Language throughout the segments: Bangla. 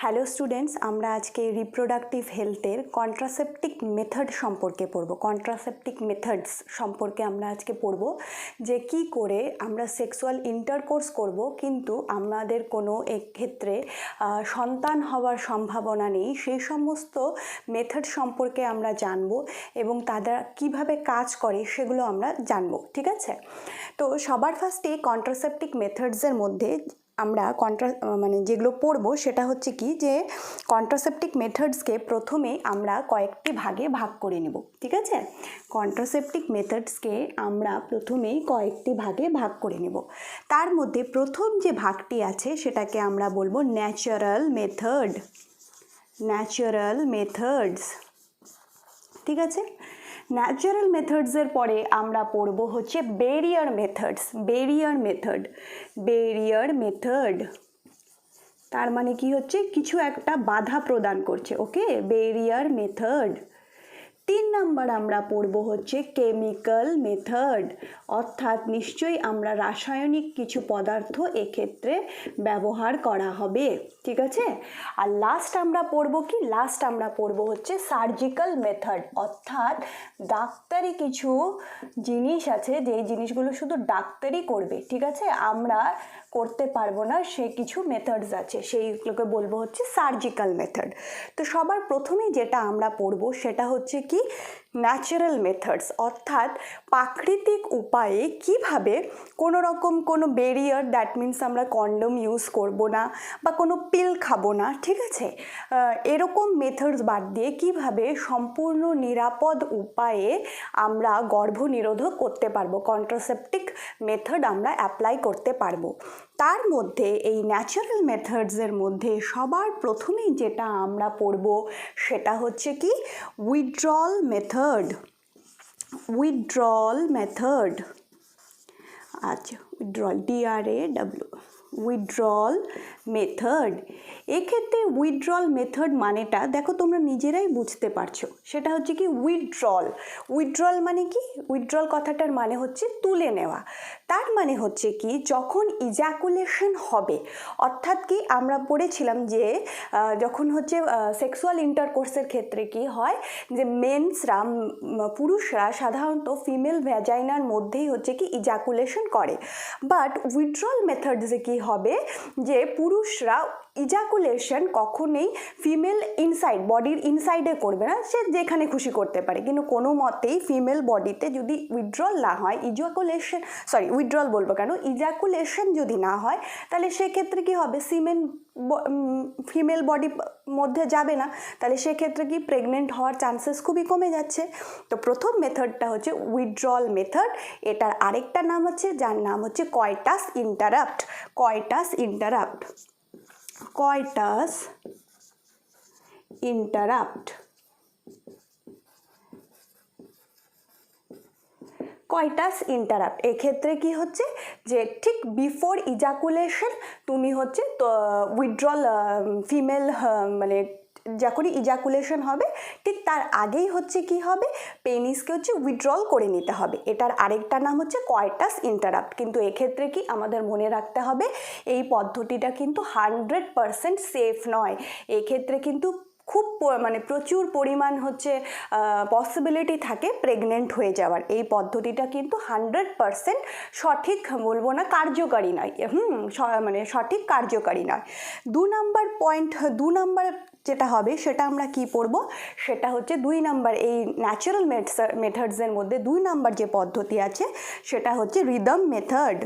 হ্যালো স্টুডেন্টস, আমরা আজকে রিপ্রোডাক্টিভ হেলথের কন্ট্রাসেপটিক মেথড সম্পর্কে পড়ব। কন্ট্রাসেপটিক মেথডস সম্পর্কে আমরা আজকে পড়ব যে কি করে আমরা সেক্সুয়াল ইন্টারকোর্স করব কিন্তু আমাদের কোনো ক্ষেত্রে সন্তান হওয়ার সম্ভাবনা নেই, সেই সমস্ত মেথড সম্পর্কে আমরা জানব এবং তারা কিভাবে কাজ করে সেগুলো আমরা জানব। ঠিক আছে, তো সবার ফার্স্টে কন্ট্রাসেপটিক মেথডসের মধ্যে আমরা যেগুলো পড়বো সেটা হচ্ছে কি যে কন্ট্রাসেপটিক মেথডসকে প্রথমে আমরা কয়েকটি ভাগে ভাগ করে নেব। ঠিক আছে, কন্ট্রাসেপটিক মেথডসকে আমরা প্রথমেই কয়েকটি ভাগে ভাগ করে নেব। তার মধ্যে প্রথম যে ভাগটি আছে সেটাকে আমরা বলবো ন্যাচারাল মেথডস। ঠিক আছে, ন্যাচারাল মেথডসের পরে আমরা পড়ব হচ্ছে ব্যারিয়ার মেথড। তার মানে কি হচ্ছে, কিছু একটা বাধা প্রদান করছে। ওকে, ব্যারিয়ার মেথড। 3 নাম্বার আমরা পড়ব হচ্ছে কেমিক্যাল মেথড, অর্থাৎ নিশ্চয়ই আমরা রাসায়নিক কিছু পদার্থ এক্ষেত্রে ব্যবহার করা হবে। ঠিক আছে, আর লাস্ট আমরা পড়ব হচ্ছে সার্জিক্যাল মেথড, অর্থাৎ ডাক্তারি কিছু জিনিস আছে যেই জিনিসগুলো শুধু ডাক্তারই করবে। ঠিক আছে, আমরা করতে পারবো না, সে কিছু মেথডস আছে, সেইগুলোকে বলবো হচ্ছে সার্জিক্যাল মেথড। তো সবার প্রথমেই যেটা আমরা পড়বো সেটা হচ্ছে কি ন্যাচারাল মেথডস, অর্থাৎ প্রাকৃতিক উপায়ে কিভাবে কোনো রকম কোনো ব্যারিয়ার, দ্যাট মিনস আমরা কন্ডম ইউজ করব না বা কোনো পিল খাবো না। ঠিক আছে, এরকম মেথডস বাদ দিয়ে কিভাবে সম্পূর্ণ নিরাপদ উপায়ে আমরা গর্ভনিরোধক করতে পারবো, কন্ট্রাসেপটিক মেথড আমরা অ্যাপ্লাই করতে পারবো। তার মধ্যে এই ন্যাচারাল মেথডসের মধ্যে সবার প্রথমেই যেটা আমরা পড়ব সেটা হচ্ছে কি উইথড্রল মেথড। আচ্ছা, উইথড্রল মেথড। এক্ষেত্রে উইথড্রল মেথড মানেটা দেখো, তোমরা নিজেরাই বুঝতে পারছো। সেটা হচ্ছে কি উইথড্রল মানে কি, উইথড্রল কথাটার মানে হচ্ছে তুলে নেওয়া। তার মানে হচ্ছে কি যখন ইজাকুলেশন হবে, অর্থাৎ কি আমরা পড়েছিলাম যে যখন হচ্ছে সেক্সুয়াল ইন্টারকোর্সের ক্ষেত্রে কি হয় যে পুরুষরা সাধারণত ফিমেল ভ্যাজাইনার মধ্যেই হচ্ছে কি ইজাকুলেশন করে, বাট উইথড্রল মেথডসে কি হবে যে পুরুষরা ইজাকুলেশন কখনোই ফিমেল বডির ইনসাইডে করবে না, সে যেখানে খুশি করতে পারে, কিন্তু কোনো মতেই ফিমেল বডিতে যদি উইথড্রল না হয়, ইজাকুলেশন যদি না হয়, তাহলে সেক্ষেত্রে কি হবে, ফিমেল বডি মধ্যে যাবে না, তাহলে সেক্ষেত্রে কি প্রেগনেন্ট হওয়ার চান্সেস খুবই কমে যাচ্ছে। তো প্রথম মেথডটা হচ্ছে উইথড্রল মেথড। এটার আরেকটা নাম আছে যার নাম হচ্ছে কয়টাস ইন্টারাপ্ট। এক্ষেত্রে কি হচ্ছে যে ঠিক বিফোর ইজাকুলেশন তুমি হচ্ছে তো উইথড্রল যখনই ইজাকুলেশন হবে ঠিক তার আগেই হচ্ছে কি হবে, পেনিসকে হচ্ছে উইথড্রল করে নিতে হবে। এটার আরেকটা নাম হচ্ছে কয়টাস ইন্টারাপ্ট। কিন্তু এক্ষেত্রে কি আমাদের মনে রাখতে হবে, এই পদ্ধতিটা কিন্তু 100% সেফ নয়। এক্ষেত্রে কিন্তু খুব প্রচুর পরিমাণ হচ্ছে পসিবিলিটি থাকে প্রেগনেন্ট হয়ে যাওয়ার। এই পদ্ধতিটা কিন্তু 100% সঠিক বলবো না, কার্যকারী নয়। সঠিক কার্যকারী নয়। 2 নাম্বার যেটা হবে সেটা আমরা কি পড়ব, সেটা হচ্ছে 2 নাম্বার এই ন্যাচারাল মেথডসের মধ্যে 2 নাম্বার যে পদ্ধতি আছে সেটা হচ্ছে রিদম মেথড।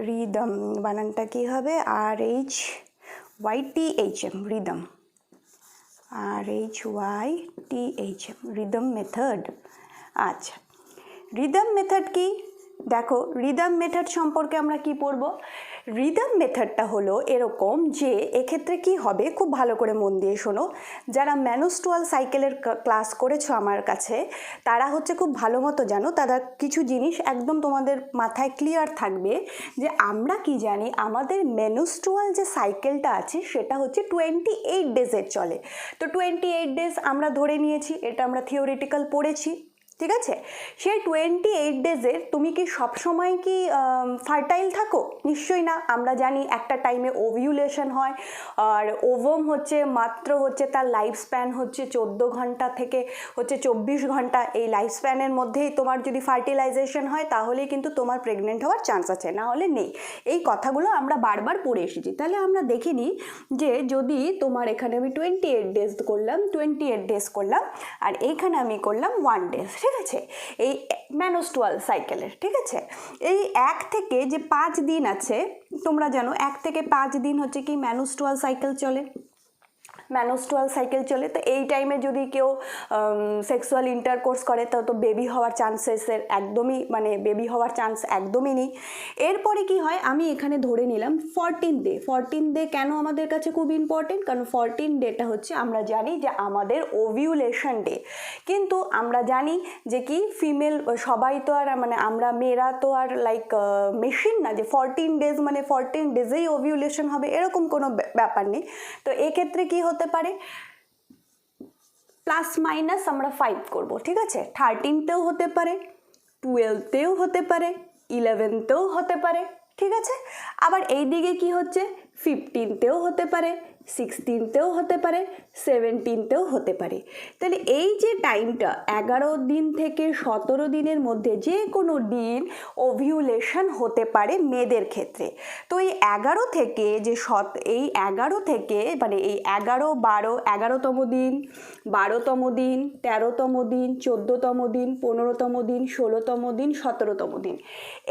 রিদম বানানটা কি হবে, RHYTHM, রিদম মেথড। আচ্ছা, রিদম মেথড কি, দেখো রিদম মেথড সম্পর্কে আমরা কি পড়ব। রিদম মেথডটা হলো এরকম যে এক্ষেত্রে কি হবে, খুব ভালো করে মন দিয়ে শোনো। যারা মেনস্ট্রুয়াল সাইকেলের ক্লাস করেছো আমার কাছে, তারা হচ্ছে খুব ভালো মতো জানো, তারা কিছু জিনিস একদম তোমাদের মাথায় ক্লিয়ার থাকবে যে আমরা কি জানি, আমাদের মেনস্ট্রুয়াল যে সাইকেলটা আছে সেটা হচ্ছে 28 ডেজের চলে। তো 28 ডেজ আমরা ধরে নিয়েছি, এটা আমরা থিওরিটিক্যাল পড়েছি। ঠিক আছে? সেই 28 ডেজে তুমি কি সবসময় কি ফার্টাইল থাকো? নিশ্চয়ই না। আমরা জানি একটা টাইমে ওভিউলেশন হয়, আর ওভম হচ্ছে মাত্র হচ্ছে তার লাইফ স্প্যান হচ্ছে 14 ঘন্টা থেকে হচ্ছে 24 ঘন্টা। এই লাইফ স্প্যানের মধ্যেই তোমার যদি ফার্টিলাইজেশন হয় তাহলেই কিন্তু তোমার প্রেগনেন্ট হওয়ার চান্স আছে, না হলে নেই। এই কথাগুলো আমরা বারবার পড়ে এসেছি। তাহলে আমরা দেখে নিই যে যদি তোমার এখানে আমি 28 ডেজ করলাম, 28 ডেজ করলাম, আর এইখানে আমি করলাম 1 ডেজ, ঠিক আছে? এই মেনস্ট্রুয়াল সাইকেলের, ঠিক আছে? এই 1 থেকে যে 5 দিন আছে, তোমরা জানো 1 থেকে 5 দিন হচ্ছে কি মেনস্ট্রুয়াল সাইকেল চলে, মেনস্ট্রুয়াল সাইকেল চলে। তো এই টাইমে যদি কেউ সেক্সুয়াল ইন্টারকোর্স করে তো বেবি হওয়ার চান্সেসের একদমই মানে বেবি হওয়ার চান্স একদমই নেই। এরপরে কি হয়, আমি এখানে ধরে নিলাম 14 ডে। 14 ডে কেন আমাদের কাছে খুব ইম্পর্টেন্ট? কারণ 14 ডেটা হচ্ছে আমরা জানি যে আমাদের ওভিউলেশন ডে। কিন্তু আমরা জানি যে কি ফিমেল সবাই তো আর মানে আমরা মেয়েরা তো আর লাইক মেশিন না যে 14 ডেজ মানে 14 ডেজেই ওভিউলেশন হবে, এরকম কোনো ব্যাপার নেই। তো এক্ষেত্রে কি হতে পারে, প্লাস মাইনাস আমরা 5 করব, ঠিক আছে? 13তেও হতে পারে, 12তেও হতে পারে, 11তেও হতে পারে, ঠিক আছে? আবার এই দিকে কি হচ্ছে, 15তেও হতে পারে, 16তেও হতে পারে, 17তেও হতে পারে। তাহলে এই যে টাইমটা 11 দিন থেকে 17 দিনের মধ্যে যে কোনো দিন ওভিউলেশন হতে পারে মেয়েদের ক্ষেত্রে। তো এই 11 থেকে যে এই 11 থেকে মানে এই 11, 12, 11তম দিন, 12তম দিন, 13তম দিন, 14তম দিন, 15তম দিন, 16তম দিন, 17তম দিন,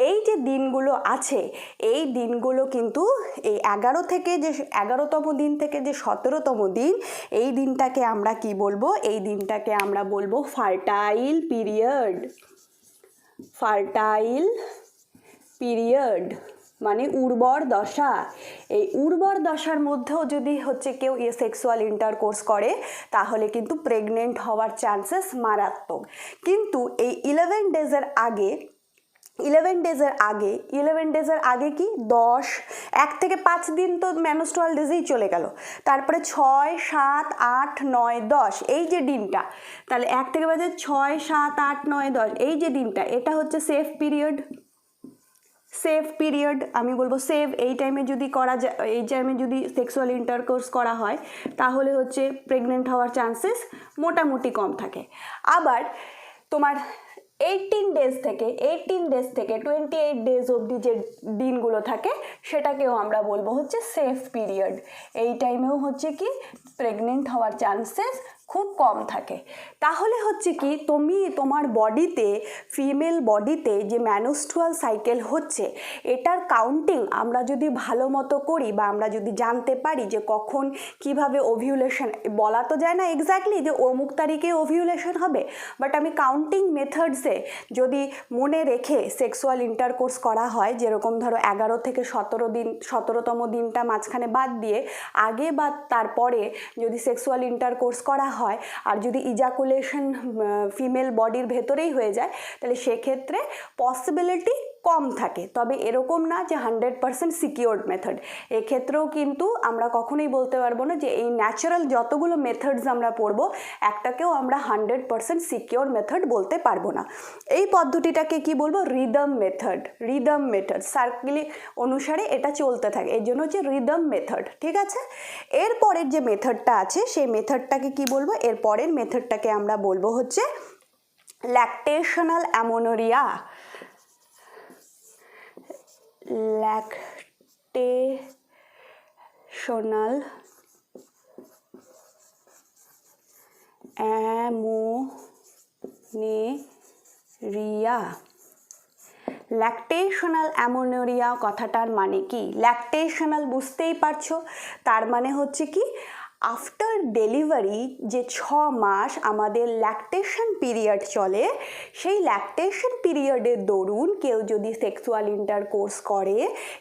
এই যে দিনগুলো আছে, এই দিনগুলো কিন্তু এই 11 থেকে যে 11তম দিন থেকে যে 17তম দিন, এই দিনটাকে আমরা কি বলবো? এই দিনটাকে আমরা বলবো ফার্টাইল পিরিয়ড। ফার্টাইল পিরিয়ড মানে উর্বর দশা। এই উর্বর দশার মধ্যেও যদি হচ্ছে কেউ সেক্সুয়াল ইন্টারকোর্স করে তাহলে কিন্তু প্রেগনেন্ট হওয়ার চান্সেস মারাত্মক। কিন্তু এই 11 ডেজের আগে 11 ডেজের আগে কি 10, 1 থেকে 5 দিন তো মেনস্ট্রুয়াল ডেজেই চলে গেল। তারপরে 6, 7, 8, 9, 10 এই যে দিনটা, তাহলে 1 থেকে 5, 6, 7, 8, 9, 10 এই যে দিনটা, এটা হচ্ছে সেফ পিরিয়ড। সেফ পিরিয়ড আমি বলবো সেফ। এই টাইমে যদি করা যায়, এই টাইমে যদি সেক্সুয়াল ইন্টারকোর্স করা হয় তাহলে হচ্ছে প্রেগনেন্ট হওয়ার চান্সেস মোটামুটি কম থাকে। আবার তোমার 18 ডেজ থেকে 28 ডেজ অবধি যে দিনগুলো থাকে সেটাকেও আমরা বলবো হচ্ছে সেফ পিরিয়ড। এই টাইমেও হচ্ছে কি প্রেগনেন্ট হওয়ার চান্সেস খুব কম থাকে। তাহলে হচ্ছে কি তুমি তোমার বডিতে, ফিমেল বডিতে যে মেনস্ট্রুয়াল সাইকেল হচ্ছে এটার কাউন্টিং আমরা যদি ভালো মতো করি বা আমরা যদি জানতে পারি যে কখন কিভাবে ওভিউলেশন, বলা তো যায় না এক্স্যাক্টলি যে অমুক তারিখে ওভিউলেশন হবে, বাট আমি কাউন্টিং মেথডসে যদি মনে রেখে সেক্সুয়াল ইন্টারকোর্স করা হয়, যেরকম ধরো 11 থেকে 17 দিন, 17তম দিনটা মাঝখানে বাদ দিয়ে আগে বা তারপরে যদি সেক্সুয়াল ইন্টারকোর্স করা হয় আর যদি ইজাকুলেশন ফিমেল বডির ভেতরেই হয়ে যায় তাহলে সেক্ষেত্রে পসিবিলিটি কম থাকে। তবে এরকম না যে 100% সিকিওরড মেথড। এক্ষেত্রেও কিন্তু আমরা কখনোই বলতে পারবো না যে এই ন্যাচারাল যতগুলো মেথডস আমরা পড়বো একটাকেও আমরা 100% সিকিওর মেথড বলতে পারবো না। এই পদ্ধতিটাকে কি বলবো? Rhythm method. Rhythm method circle অনুসারে এটা চলতে থাকে, এর জন্য হচ্ছে রিদম মেথড, ঠিক আছে? এরপরের যে মেথডটা আছে সেই মেথডটাকে কি বলবো? এরপরের মেথডটাকে আমরা বলবো হচ্ছে ল্যাকটেশনাল অ্যামোনোরিয়া। ল্যাকটেশনাল অ্যামোনেরিয়া। ল্যাকটেশনাল অ্যামোনোরিয়া কথাটার মানে কি? ল্যাকটেশনাল বুঝতেই পারছো, তার মানে হচ্ছে কি আফটার ডেলিভারি যে 6 মাস আমাদের ল্যাকটেশন পিরিয়ড চলে, সেই ল্যাকটেশন পিরিয়ডের দরুন কেউ যদি সেক্সুয়াল ইন্টারকোর্স করে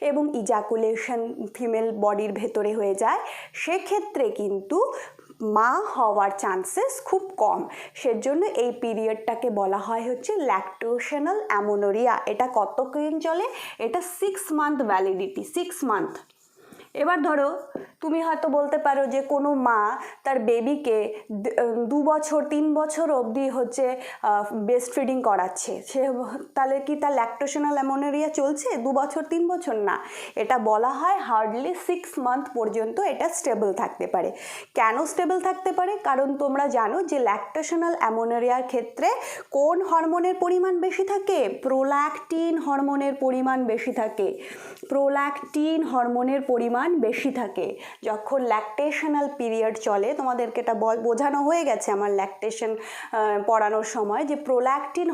এবং ইজাকুলেশন ফিমেল বডির ভেতরে হয়ে যায় সেক্ষেত্রে কিন্তু মা হওয়ার চান্সেস খুব কম। সেজন্য এই পিরিয়ডটাকে বলা হয় হচ্ছে ল্যাকটেশনাল অ্যামোনোরিয়া। এটা কতদিন চলে? এটা 6 মান্থ ভ্যালিডিটি, 6 মান্থ। এবার ধরো তুমি হয়তো বলতে পারো যে কোনো মা তার বেবিকে 2 বছর 3 বছর অবধি হচ্ছে ব্রেস্ট ফিডিং করাচ্ছে, সে তাহলে কি তার ল্যাকটোশনাল অ্যামোনেরিয়া চলছে 2 বছর 3 বছর? না, এটা বলা হয় হার্ডলি 6 মান্থ পর্যন্ত এটা স্টেবল থাকতে পারে। কেন স্টেবল থাকতে পারে? কারণ তোমরা জানো যে ল্যাকটোশনাল অ্যামোনেরিয়ার ক্ষেত্রে কোন হরমোনের পরিমাণ বেশি থাকে? প্রোল্যাকটিন হরমোনের পরিমাণ বেশি থাকে। প্রোল্যাকটিন হরমোনের পরিমাণ বেশি থাকে যখন ল্যাকটেশনাল পিরিয়ড চলে। তোমাদেরকে এটা বোঝানো হয়ে গেছে আমার ল্যাকটেশন পড়ানোর সময়, যে প্রোল্যাকটিন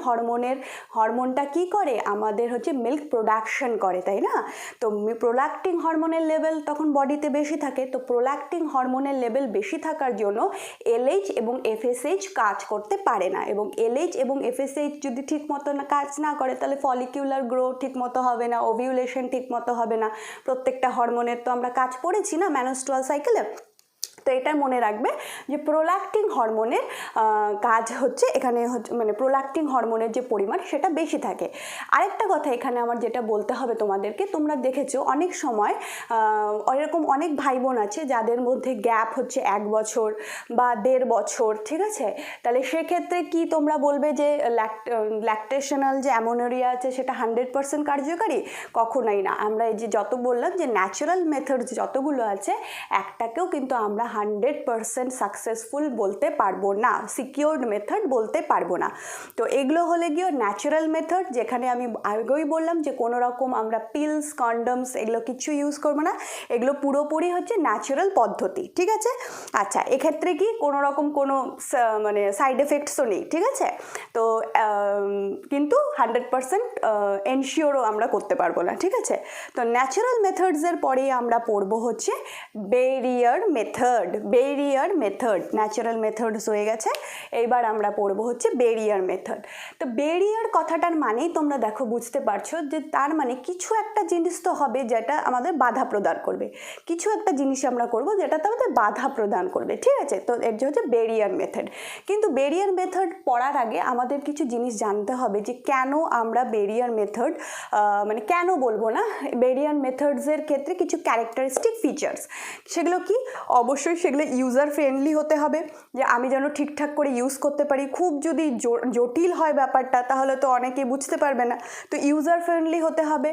হরমোনটা কি করে? আমাদের হচ্ছে মিল্ক প্রোডাকশন করে, তাই না? তো প্রোল্যাকটিন হরমোনের লেভেল তখন বডিতে বেশি থাকে। তো প্রোল্যাকটিন হরমোনের লেভেল বেশি থাকার জন্য এলএইচ এবং এফএসএইচ কাজ করতে পারে না, এবং এলএইচ এবং এফএসএইচ যদি ঠিক মতো কাজ না করে তাহলে ফলিকিউলার গ্রো ঠিক মতো হবে না, ওভিউলেশন ঠিক মতো হবে না। প্রত্যেকটা হরমোনের তো আমরা কাজ পড়েছি না মেনস্ট্রুয়াল সাইকেলে। তো এটা মনে রাখবে যে প্রোল্যাকটিন হরমোনের কাজ হচ্ছে এখানে মানে প্রোল্যাকটিন হরমোনের যে পরিমাণ সেটা বেশি থাকে। আরেকটা কথা এখানে আমার যেটা বলতে হবে তোমাদেরকে, তোমরা দেখেছো অনেক সময় এরকম অনেক ভাই বোন আছে যাদের মধ্যে গ্যাপ হচ্ছে 1 বছর বা 1.5 বছর, ঠিক আছে? তাহলে সেক্ষেত্রে কি তোমরা বলবে যে ল্যাকটেশনাল যে অ্যামোনেরিয়া আছে সেটা 100% কার্যকারী? কখনোই না। আমরা এই যে যত বললাম যে ন্যাচারাল মেথড যতগুলো আছে একটাকেও কিন্তু আমরা 100% সাকসেসফুল বলতে পারবো না, সিকিউরড মেথড বলতে পারবো না। তো এগুলো হলে গিয়ে ন্যাচারাল মেথড, যেখানে আমি আগেই বললাম যে কোনো রকম আমরা পিলস কন্ডমস এগুলো কিছু ইউজ করবো না, এগুলো পুরোপুরি হচ্ছে ন্যাচারাল পদ্ধতি, ঠিক আছে? আচ্ছা, এক্ষেত্রে কি কোনো রকম কোনো মানে সাইড এফেক্টসও নেই, ঠিক আছে? তো কিন্তু 100% এনশিওরও আমরা করতে পারবো না, ঠিক আছে? তো ন্যাচারাল মেথডসের পরেই আমরা পড়বো হচ্ছে barrier method. Barrier method, natural methods হয়ে গেছে, এইবার আমরা পড়বো হচ্ছে বেরিয়ার মেথড। তো বেরিয়ার কথাটার মানেই তোমরা দেখো বুঝতে পারছো যে তার মানে কিছু একটা জিনিস তো হবে যেটা আমাদের বাধা প্রদান করবে, কিছু একটা জিনিস আমরা করবো যেটাতে আমাদের বাধা প্রদান করবে, ঠিক আছে? তো এর হচ্ছে বেরিয়ার মেথড। কিন্তু বেরিয়ার মেথড পড়ার আগে আমাদের কিছু জিনিস জানতে হবে যে কেন আমরা বেরিয়ার মেথড মানে কেন বলবো না, বেরিয়ার মেথডসের ক্ষেত্রে কিছু ক্যারেক্টারিস্টিক ফিচার্স, সেগুলো কি? অবশ্যই সেগুলো ইউজার ফ্রেন্ডলি হতে হবে, যে আমি যেন ঠিকঠাক করে ইউজ করতে পারি। খুব যদি জটিল হয় ব্যাপারটা তাহলে তো অনেকেই বুঝতে পারবে না, তো ইউজার ফ্রেন্ডলি হতে হবে।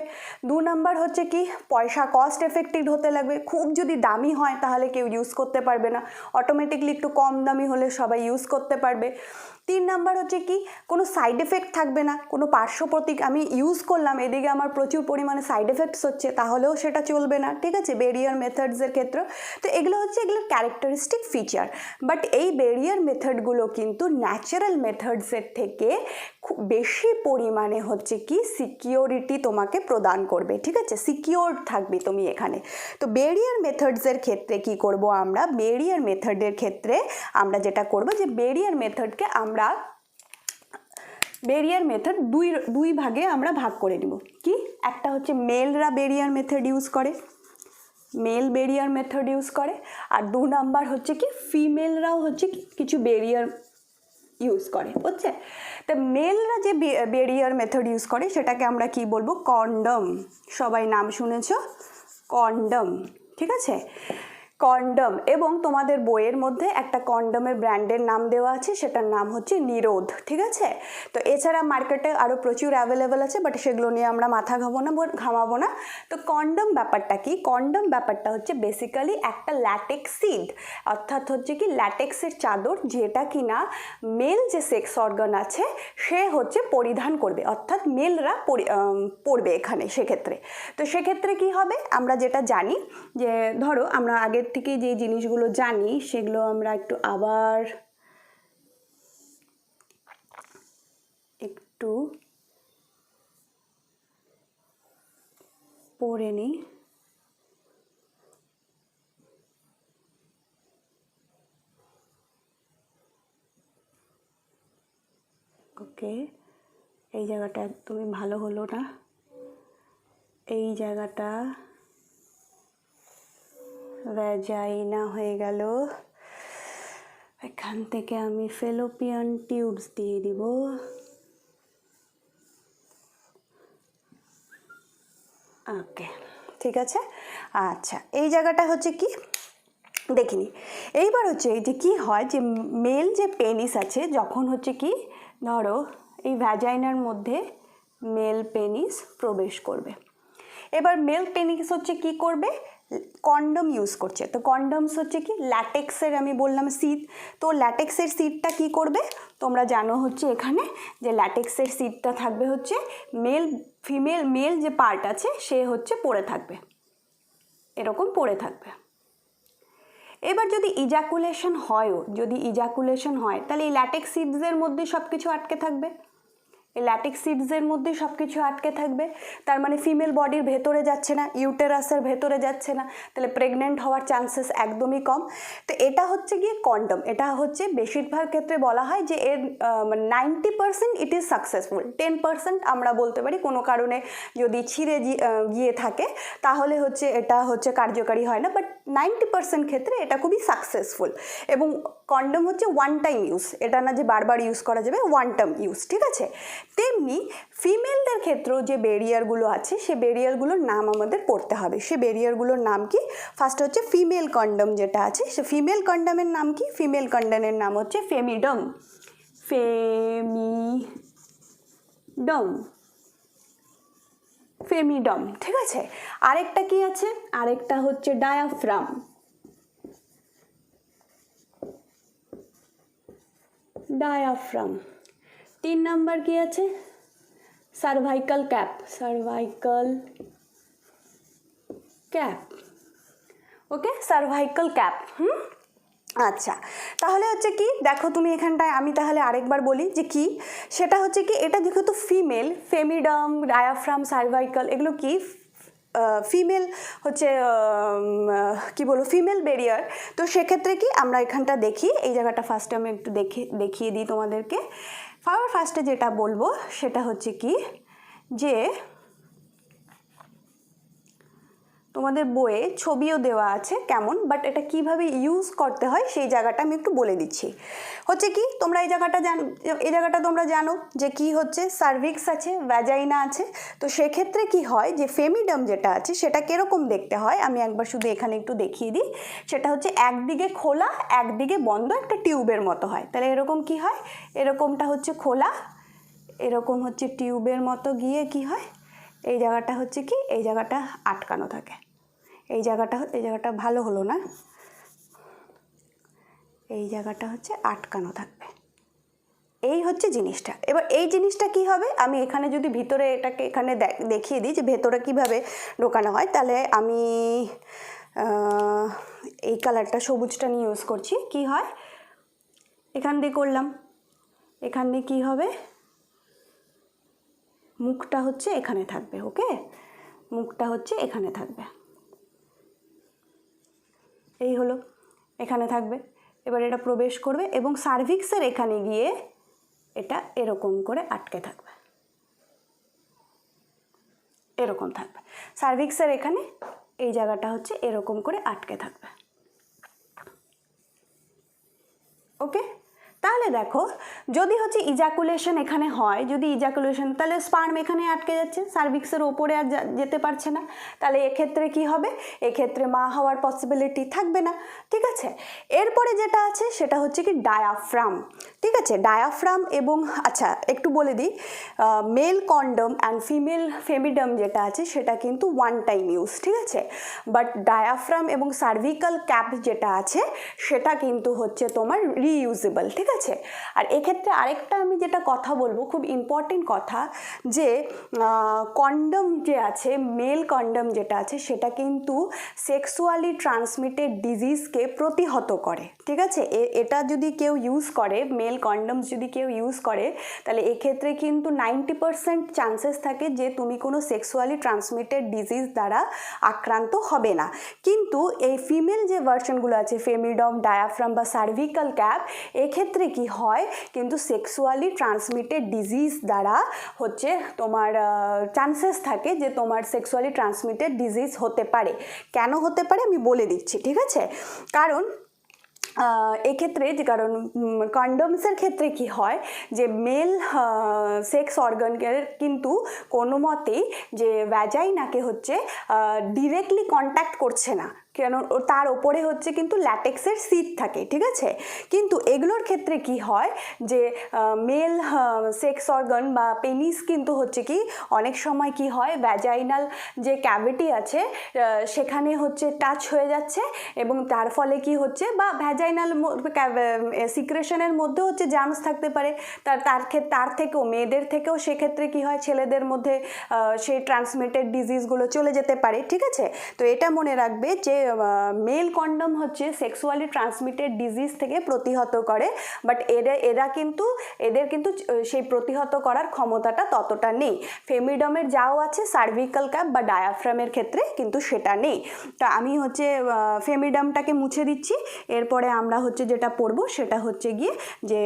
2 নাম্বার হচ্ছে কি পয়সা কস্ট এফেক্টিভ হতে লাগবে। খুব যদি দামি হয় তাহলে কেউ ইউজ করতে পারবে না, অটোমেটিকলি একটু কম দামি হলে সবাই ইউজ করতে পারবে। 3 নাম্বার হচ্ছে কি কোনো সাইড এফেক্ট থাকবে না, কোনো পার্শ্বপ্রতিক আমি ইউজ করলাম এদিকে আমার প্রচুর পরিমাণে সাইড এফেক্টস হচ্ছে তাহলেও সেটা চলবে না, ঠিক আছে? বেরিয়ার মেথডসের ক্ষেত্রে তো এগুলো হচ্ছে এগুলোর ক্যারেক্টারিস্টিক ফিচার। বাট এই বেরিয়ার মেথডগুলো কিন্তু ন্যাচারাল মেথডসের থেকে খুব বেশি পরিমাণে হচ্ছে কি সিকিউরিটি তোমাকে প্রদান করবে, ঠিক আছে? সিকিউর থাকবে তুমি এখানে। তো বেরিয়ার মেথডসের ক্ষেত্রে কি করব আমরা? বেরিয়ার মেথডের ক্ষেত্রে আমরা যেটা করব যে বেরিয়ার মেথডকে আমরা বেরিয়ার মেথড দুই ভাগে আমরা ভাগ করে নিব। কি? একটা হচ্ছে মেলরা বেরিয়ার মেথড ইউজ করে, মেল বেরিয়ার মেথড ইউজ করে, আর 2 নাম্বার হচ্ছে কি ফিমেলরাও হচ্ছে কিছু বেরিয়ার ইউজ করে, বুঝছে? তো মেলরা যে বেরিয়ার মেথড ইউজ করে সেটাকে আমরা কি বলবো? কন্ডম। সবাই নাম শুনেছ, কন্ডম, ঠিক আছে? কন্ডম। এবং তোমাদের বইয়ের মধ্যে একটা কন্ডমের ব্র্যান্ডের নাম দেওয়া আছে, সেটার নাম হচ্ছে নিরোধ, ঠিক আছে? তো এছাড়া মার্কেটে আরও প্রচুর অ্যাভেলেবেল আছে, বাট সেগুলো নিয়ে আমরা মাথা ঘামাবো না। তো কন্ডম ব্যাপারটা কি? কন্ডম ব্যাপারটা হচ্ছে বেসিক্যালি একটা ল্যাটেক্স সিড, অর্থাৎ হচ্ছে কি ল্যাটেক্সের চাদর, যেটা কিনা মেল যে সেক্স অর্গান আছে সে হচ্ছে পরিধান করবে, অর্থাৎ মেলরা পরবে এখানে সেক্ষেত্রে। তো সেক্ষেত্রে কি হবে? আমরা যেটা জানি যে ধরো আমরা আগের থেকে যে জিনিসগুলো জানি সেগুলো আমরা একটু পড়ে নিই। ওকে, এই জায়গাটা একদমই ভালো হলো না, এই জায়গাটা ভ্যাজাইনা হয়ে গেল, এখান থেকে আমি ফেলোপিয়ান টিউবস দিয়ে দিব। ওকে, ঠিক আছে। আচ্ছা, এই জায়গাটা হচ্ছে কি দেখিনি। এইবার হচ্ছে এই যে কী হয় যে মেল যে পেনিস আছে, যখন হচ্ছে কি ধরো এই ভ্যাজাইনার মধ্যে মেল পেনিস প্রবেশ করবে, এবার মেল পেনিস হচ্ছে কি করবে, কন্ডম ইউজ করছে। তো কন্ডমস হচ্ছে কি ল্যাটেক্সের, আমি বললাম সিড, তো ল্যাটেক্সের সিডটা কি করবে তোমরা জানো হচ্ছে এখানে যে ল্যাটেক্সের সিডটা থাকবে হচ্ছে মেল যে পার্ট আছে সে হচ্ছে পড়ে থাকবে, এরকম পড়ে থাকবে। এবার যদি ইজাকুলেশন হয় তাহলে এই ল্যাটেক্স সিডসের মধ্যে সব কিছু আটকে থাকবে, এই ল্যাটেক্স সিডসের মধ্যে সব কিছু আটকে থাকবে, তার মানে ফিমেল বডির ভেতরে যাচ্ছে না, ইউটেরাসের ভেতরে যাচ্ছে না, তাহলে প্রেগনেন্ট হওয়ার চান্সেস একদমই কম। তো এটা হচ্ছে গিয়ে কন্ডম, এটা হচ্ছে বেশিরভাগ ক্ষেত্রে বলা হয় যে এর 90% ইট ইজ সাকসেসফুল, 10% আমরা বলতে পারি কোনো কারণে যদি ছিঁড়ে গিয়ে থাকে তাহলে হচ্ছে এটা হচ্ছে কার্যকারী হয় না, বাট 90% ক্ষেত্রে এটা খুবই সাকসেসফুল। এবং কন্ডম হচ্ছে ওয়ান টাইম ইউজ, এটা না যে বারবার ইউজ করা যাবে, ওয়ান টাইম ইউজ, ঠিক আছে। তেমনি ফিমেলদের ক্ষেত্রেও যে ব্যারিয়ারগুলো আছে সে ব্যারিয়ারগুলোর নাম আমাদের পড়তে হবে। সে ব্যারিয়ারগুলোর নাম কি, ফার্স্ট হচ্ছে ফিমেল কন্ডম যেটা আছে, সে ফিমেল কন্ডমের নাম কি, ফিমেল কন্ডমের নাম হচ্ছে ফেমিডম, ফেমিডম, ঠিক আছে। আরেকটা কি আছে, আরেকটা হচ্ছে ডায়াফ্রাম, 3 নাম্বার কি আছে, সার্ভাইকাল ক্যাপ, ওকে, সার্ভাইকাল ক্যাপ। আচ্ছা, তাহলে হচ্ছে কি দেখো তুমি এখানটায়, আমি তাহলে আরেকবার বলি যে কি, সেটা হচ্ছে কি এটা যেহেতু ফিমেল, ফেমিডম, ডায়াফ্রাম, সার্ভাইকাল এগুলো কি ফিমেল হচ্ছে কি বলবো ফিমেল ব্যারিয়ার। তো সেক্ষেত্রে কি আমরা এখানটা দেখি, এই জায়গাটা ফার্স্টে আমি একটু দেখিয়ে দিই তোমাদেরকে। ফার্স্টে যেটা বলবো সেটা হচ্ছে কি যে তোমাদের বইয়ে ছবিও দেওয়া আছে কেমন, বাট এটা কিভাবে ইউজ করতে হয় সেই জায়গাটা আমি একটু বলে দিচ্ছি। হচ্ছে কি তোমরা এই জায়গাটা তোমরা জানো যে কি হচ্ছে সার্ভিক্স আছে, ভ্যাজাইনা আছে। তো সেক্ষেত্রে কি হয় যে ফেমিডম যেটা আছে সেটা কিরকম দেখতে হয় আমি একবার শুধু এখানে একটু দেখিয়ে দিই। সেটা হচ্ছে একদিকে খোলা একদিকে বন্ধ, একটা টিউবের মতো হয়। তাহলে এরকম কি হয়, এরকমটা হচ্ছে খোলা, এরকম হচ্ছে টিউবের মতো গিয়ে কি হয়, এই জায়গাটা হচ্ছে কি এই জায়গাটা আটকানো থাকে, এই জায়গাটা ভালো হলো না, এই জায়গাটা হচ্ছে আটকানো থাকবে, এই হচ্ছে জিনিসটা। এবার এই জিনিসটা কি হবে, আমি এখানে যদি ভিতরে এটাকে এখানে দেখিয়ে দিই যে ভেতরে কিভাবে ঢোকানো হয়, তাহলে আমি এই কালারটা সবুজটা নিয়ে ইউজ করছি। কি হয়, এখান দিয়ে করলাম, এখান দিয়ে কী হবে, মুখটা হচ্ছে এখানে থাকবে, ওকে, মুখটা হচ্ছে এখানে থাকবে, এই হলো এখানে থাকবে। এবার এটা প্রবেশ করবে এবং সার্ভিক্সের এখানে গিয়ে এটা এরকম করে আটকে থাকবে, এরকম থাকবে সার্ভিক্সের এখানে, এই জায়গাটা হচ্ছে এরকম করে আটকে থাকবে, ওকে। তাহলে দেখো যদি হচ্ছে ইজাকুলেশন এখানে হয়, যদি ইজাকুলেশন, তাহলে স্পার্ম এখানে আটকে যাচ্ছে, সার্ভিক্সের ওপরে আর যেতে পারছে না, তাহলে এক্ষেত্রে কি হবে, এক্ষেত্রে মা হওয়ার পসিবিলিটি থাকবে না, ঠিক আছে। এরপরে যেটা আছে সেটা হচ্ছে কি ডায়াফ্রাম, ঠিক আছে। ডায়াফ্রাম এবং আচ্ছা একটু বলে দিই, মেল কন্ডম অ্যান্ড ফিমেল ফেমিডম যেটা আছে সেটা কিন্তু ওয়ান টাইম ইউজ, ঠিক আছে। বাট ডায়াফ্রাম এবং সার্ভিক্যাল ক্যাপ যেটা আছে সেটা কিন্তু হচ্ছে তোমার রিইউজেবল, ঠিক আছে। আর এক্ষেত্রে আরেকটা আমি যেটা কথা বলবো, খুব ইম্পর্টেন্ট কথা, যে কন্ডম যে আছে, মেল কন্ডম যেটা আছে সেটা কিন্তু সেক্সুয়ালি ট্রান্সমিটেড ডিজিজকে প্রতিহত করে, ঠিক আছে। এটা যদি কেউ ইউজ করে, মেল কন্ডমস যদি কেউ ইউজ করে, তাহলে এক্ষেত্রে কিন্তু 90% চান্সেস থাকে যে তুমি কোনো সেক্সুয়ালি ট্রান্সমিটেড ডিজিজ দ্বারা আক্রান্ত হবে না। কিন্তু এই ফিমেল যে ভার্সনগুলো আছে, ফেমিডম, ডায়াফ্রাম বা সার্ভিক্যাল ক্যাপ, এক্ষেত্রে কি হয় কিন্তু সেক্সুয়ালি ট্রান্সমিটেড ডিজিজ দ্বারা হচ্ছে তোমার চান্সেস থাকে যে তোমার সেক্সুয়ালি ট্রান্সমিটেড ডিজিজ হতে পারে। কেন হতে পারে আমি বলে দিচ্ছি, ঠিক আছে। কারণ এক্ষেত্রে যে কারণ কন্ডমসের ক্ষেত্রে কি হয় যে মেল সেক্স অর্গানের কিন্তু কোনো মতেই যে ভ্যাজাইনাকে হচ্ছে ডিরেক্টলি কন্ট্যাক্ট করছে না, কেন তার ওপরে হচ্ছে কিন্তু ল্যাটেক্সের সিট থাকে, ঠিক আছে। কিন্তু এগুলোর ক্ষেত্রে কি হয় যে মেল সেক্স অর্গান বা পেনিস কিন্তু হচ্ছে কি অনেক সময় কি হয় ভ্যাজাইনাল যে ক্যাভিটি আছে সেখানে হচ্ছে টাচ হয়ে যাচ্ছে এবং তার ফলে কি হচ্ছে বা ভ্যাজাইনাল সিক্রেশনের মধ্যে হচ্ছে জার্মস থাকতে পারে, তার থেকেও মেয়েদের থেকেও সেক্ষেত্রে কি হয় ছেলেদের মধ্যে সেই ট্রান্সমিটেড ডিজিজগুলো চলে যেতে পারে, ঠিক আছে। তো এটা মনে রাখবে যে মেল কন্ডম হচ্ছে সেক্সুয়ালি ট্রান্সমিটেড ডিজিজ থেকে প্রতিহত করে, বাট এদের কিন্তু সেই প্রতিহত করার ক্ষমতাটা ততটা নেই। ফেমিডমের যাও আছে সার্ভিক্যাল ক্যাপ বা ডায়াফ্রামের ক্ষেত্রে কিন্তু সেটা নেই। তা আমি হচ্ছে ফেমিডমটাকে মুছে দিচ্ছি, এরপরে আমরা হচ্ছে যেটা পড়বো সেটা হচ্ছে গিয়ে যে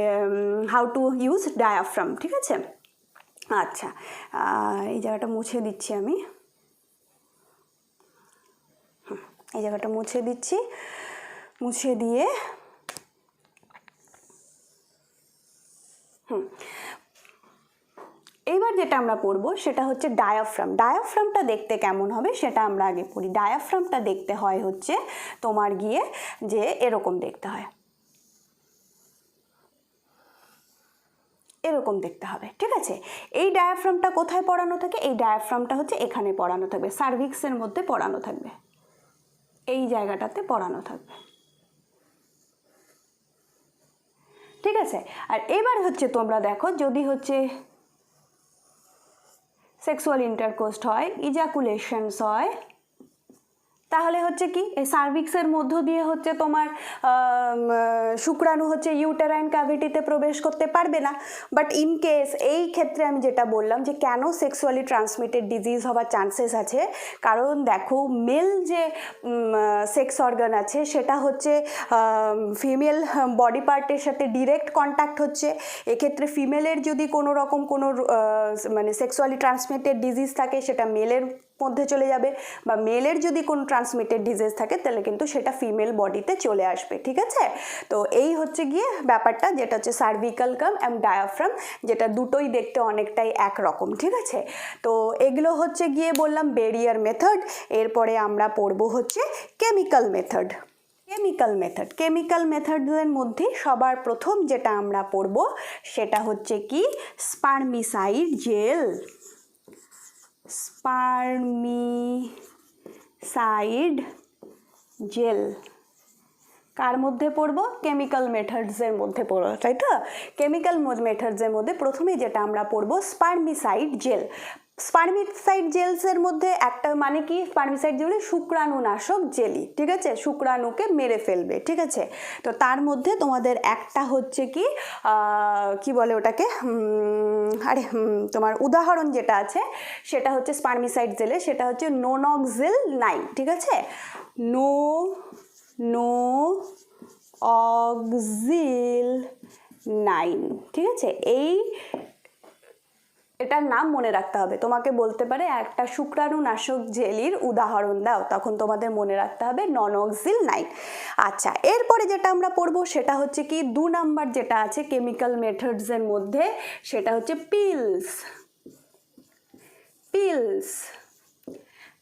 হাউ টু ইউজ ডায়াফ্রাম, ঠিক আছে। আচ্ছা, এই জায়গাটা মুছে দিচ্ছি আমি, এই জায়গাটা মুছে দিচ্ছি, মুছে দিয়ে এইবার যেটা আমরা পড়বো সেটা হচ্ছে ডায়াফ্রাম। ডায়াফ্রামটা দেখতে কেমন হবে সেটা আমরা আগে পড়ি। ডায়াফ্রামটা দেখতে হয় হচ্ছে তোমার গিয়ে যে এরকম দেখতে হয়, এরকম দেখতে হবে, ঠিক আছে। এই ডায়াফ্রামটা কোথায় পড়ানো থাকে? এই ডায়াফ্রামটা হচ্ছে এখানে পড়ানো থাকবে, সার্ভিক্সের মধ্যে পড়ানো থাকবে, এই জায়গাটাতে পড়ানো থাকবে, ঠিক আছে। আর এবার হচ্ছে তোমরা দেখো যদি হচ্ছে সেক্সুয়াল ইন্টারকোর্স হয়, ইজাকুলেশনস হয়, তাহলে হচ্ছে কি এই সার্ভিক্সের মধ্য দিয়ে হচ্ছে তোমার শুক্রাণু হচ্ছে ইউটেরাইন ক্যাভিটিতে প্রবেশ করতে পারবে না। বাট ইন কেস এই ক্ষেত্রে আমি যেটা বললাম যে কেন সেক্সুয়ালি ট্রান্সমিটেড ডিজিজ হওয়ার চান্সেস আছে, কারণ দেখো মেল যে সেক্স অর্গান আছে সেটা হচ্ছে ফিমেল বডি পার্টের সাথে ডিরেক্ট কন্ট্যাক্ট হচ্ছে। এক্ষেত্রে ফিমেলের যদি কোনো রকম কোনো মানে সেক্সুয়ালি ট্রান্সমিটেড ডিজিজ থাকে সেটা মেলের মধ্যে চলে যাবে, বা মেলের যদি কোনো ট্রান্সমিটেড ডিজিজ থাকে তাহলে কিন্তু সেটা ফিমেল বডিতে চলে আসবে, ঠিক আছে। তো এই হচ্ছে গিয়ে ব্যাপারটা, যেটা হচ্ছে সার্ভিক্যাল কাম এবং ডায়াফ্রাম, যেটা দুটোই দেখতে অনেকটাই একরকম, ঠিক আছে। তো এগুলো হচ্ছে গিয়ে বললাম বেরিয়ার মেথড। এরপরে আমরা পড়বো হচ্ছে কেমিক্যাল মেথড। কেমিক্যাল মেথডের মধ্যে সবার প্রথম যেটা আমরা পড়বো সেটা হচ্ছে কি স্পার্মিসাইড জেল। স্পার্মিসাইড জেল কার মধ্যে পড়বো? কেমিক্যাল মেথডসের মধ্যে পড়বো, তাই তো। কেমিক্যাল মেথডসের মধ্যে প্রথমেই যেটা আমরা পড়বো স্পার্মিসাইড জেল। স্পার্মিসাইড জেলসের মধ্যে একটা মানে কি, স্পার্মিসাইড জেল শুক্রাণুনাশক জেলি, ঠিক আছে, শুক্রাণুকে মেরে ফেলবে, ঠিক আছে। তো তার মধ্যে তোমাদের একটা হচ্ছে কি কি বলে ওটাকে, তোমার উদাহরণ যেটা আছে সেটা হচ্ছে স্পার্মিসাইড জেলে, সেটা হচ্ছে নোনক্সিল 9, ঠিক আছে। নোনক্সিল 9, ঠিক আছে। এটার নাম মনে রাখতে হবে, তোমাকে বলতে পারে একটা শুক্রাণুনাশক জেলির উদাহরণ দাও, তখন তোমাদের মনে রাখতে হবে নোনক্সিল 9। আচ্ছা, এরপরে যেটা আমরা পড়বো সেটা হচ্ছে কি 2 নাম্বার যেটা আছে কেমিক্যাল মেথডসের মধ্যে সেটা হচ্ছে পিলস।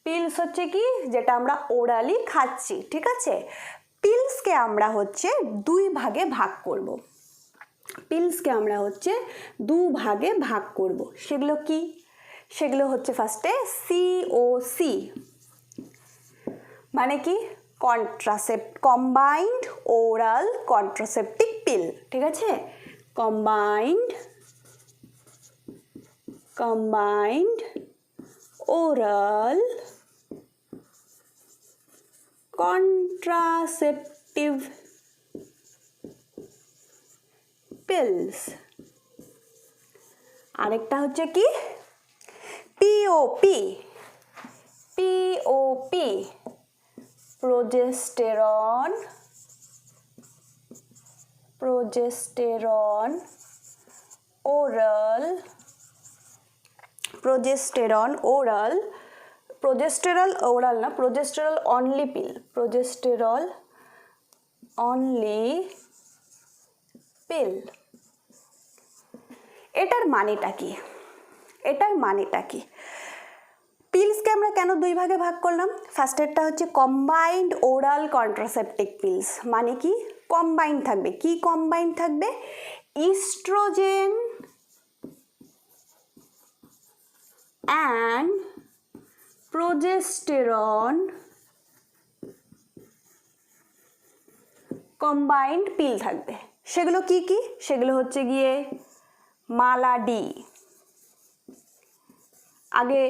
পিলস হচ্ছে কি যেটা আমরা ওরালি খাচ্ছি, ঠিক আছে। পিলসকে আমরা হচ্ছে 2 ভাগে ভাগ করব। সেগুলো কি? সেগুলো হচ্ছে ফার্স্টে COC, মানে কি কম্বাইন্ড ওরাল কন্ট্রাসেপটিভ পিল, ঠিক আছে। Combined oral contraceptive pills. আরেকটা হচ্ছে কি POP, প্রোজেস্টেরন ওরাল, প্রোজেস্টেরল অনলি পিল, প্রোজেস্টেরল অনলি পিল। এটার মানেটা কি? এটার মানেটা কি? পিলসকে আমরা কেন দুই ভাগে ভাগ করলাম? ফার্স্টেরটা হচ্ছে কম্বাইন্ড ওরাল কন্ট্রাসেপটিভ পিলস। মানে কি? কম্বাইন থাকবে। কি কম্বাইন থাকবে? ইস্ট্রোজেন অ্যান্ড প্রোজেস্টেরন কম্বাইন্ড পিল থাকবে। সেগুলো কি কি? সেগুলো হচ্ছে গিয়ে মালাডি। আগে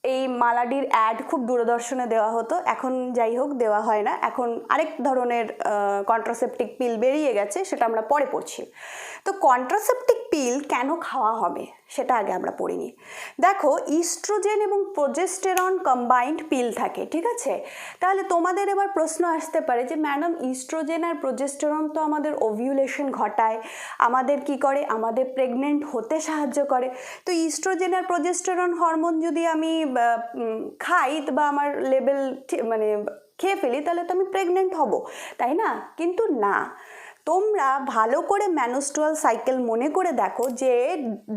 এই মালাডির অ্যাড খুব দূরদর্শনে দেওয়া হতো, এখন যাই হোক দেওয়া হয় না। এখন আরেক ধরনের কন্ট্রাসেপটিক পিল বেরিয়ে গেছে, সেটা আমরা পরে পড়ছি। তো কন্ট্রাসেপটিক পিল কেন খাওয়া হবে সেটা আগে আমরা পড়িনি। দেখো, ইস্ট্রোজেন এবং প্রোজেস্টেরন কম্বাইন্ড পিল থাকে, ঠিক আছে? তাহলে তোমাদের এবার প্রশ্ন আসতে পারে যে ম্যাডাম, ইস্ট্রোজেন আর প্রোজেস্টেরন তো আমাদের ওভিউলেশন ঘটায়, আমাদের কি করে? আমাদের প্রেগনেন্ট হতে সাহায্য করে। তো ইস্ট্রোজেন আর প্রোজেস্টেরন হরমোন যদি আমি খাই বা আমার লেভেল মানে খেয়ে ফেলি, তাহলে তো আমি প্রেগনেন্ট হব, তাই না? কিন্তু না, তোমরা ভালো করে ম্যানোস্ট্রুয়াল সাইকেল মনে করে দেখো যে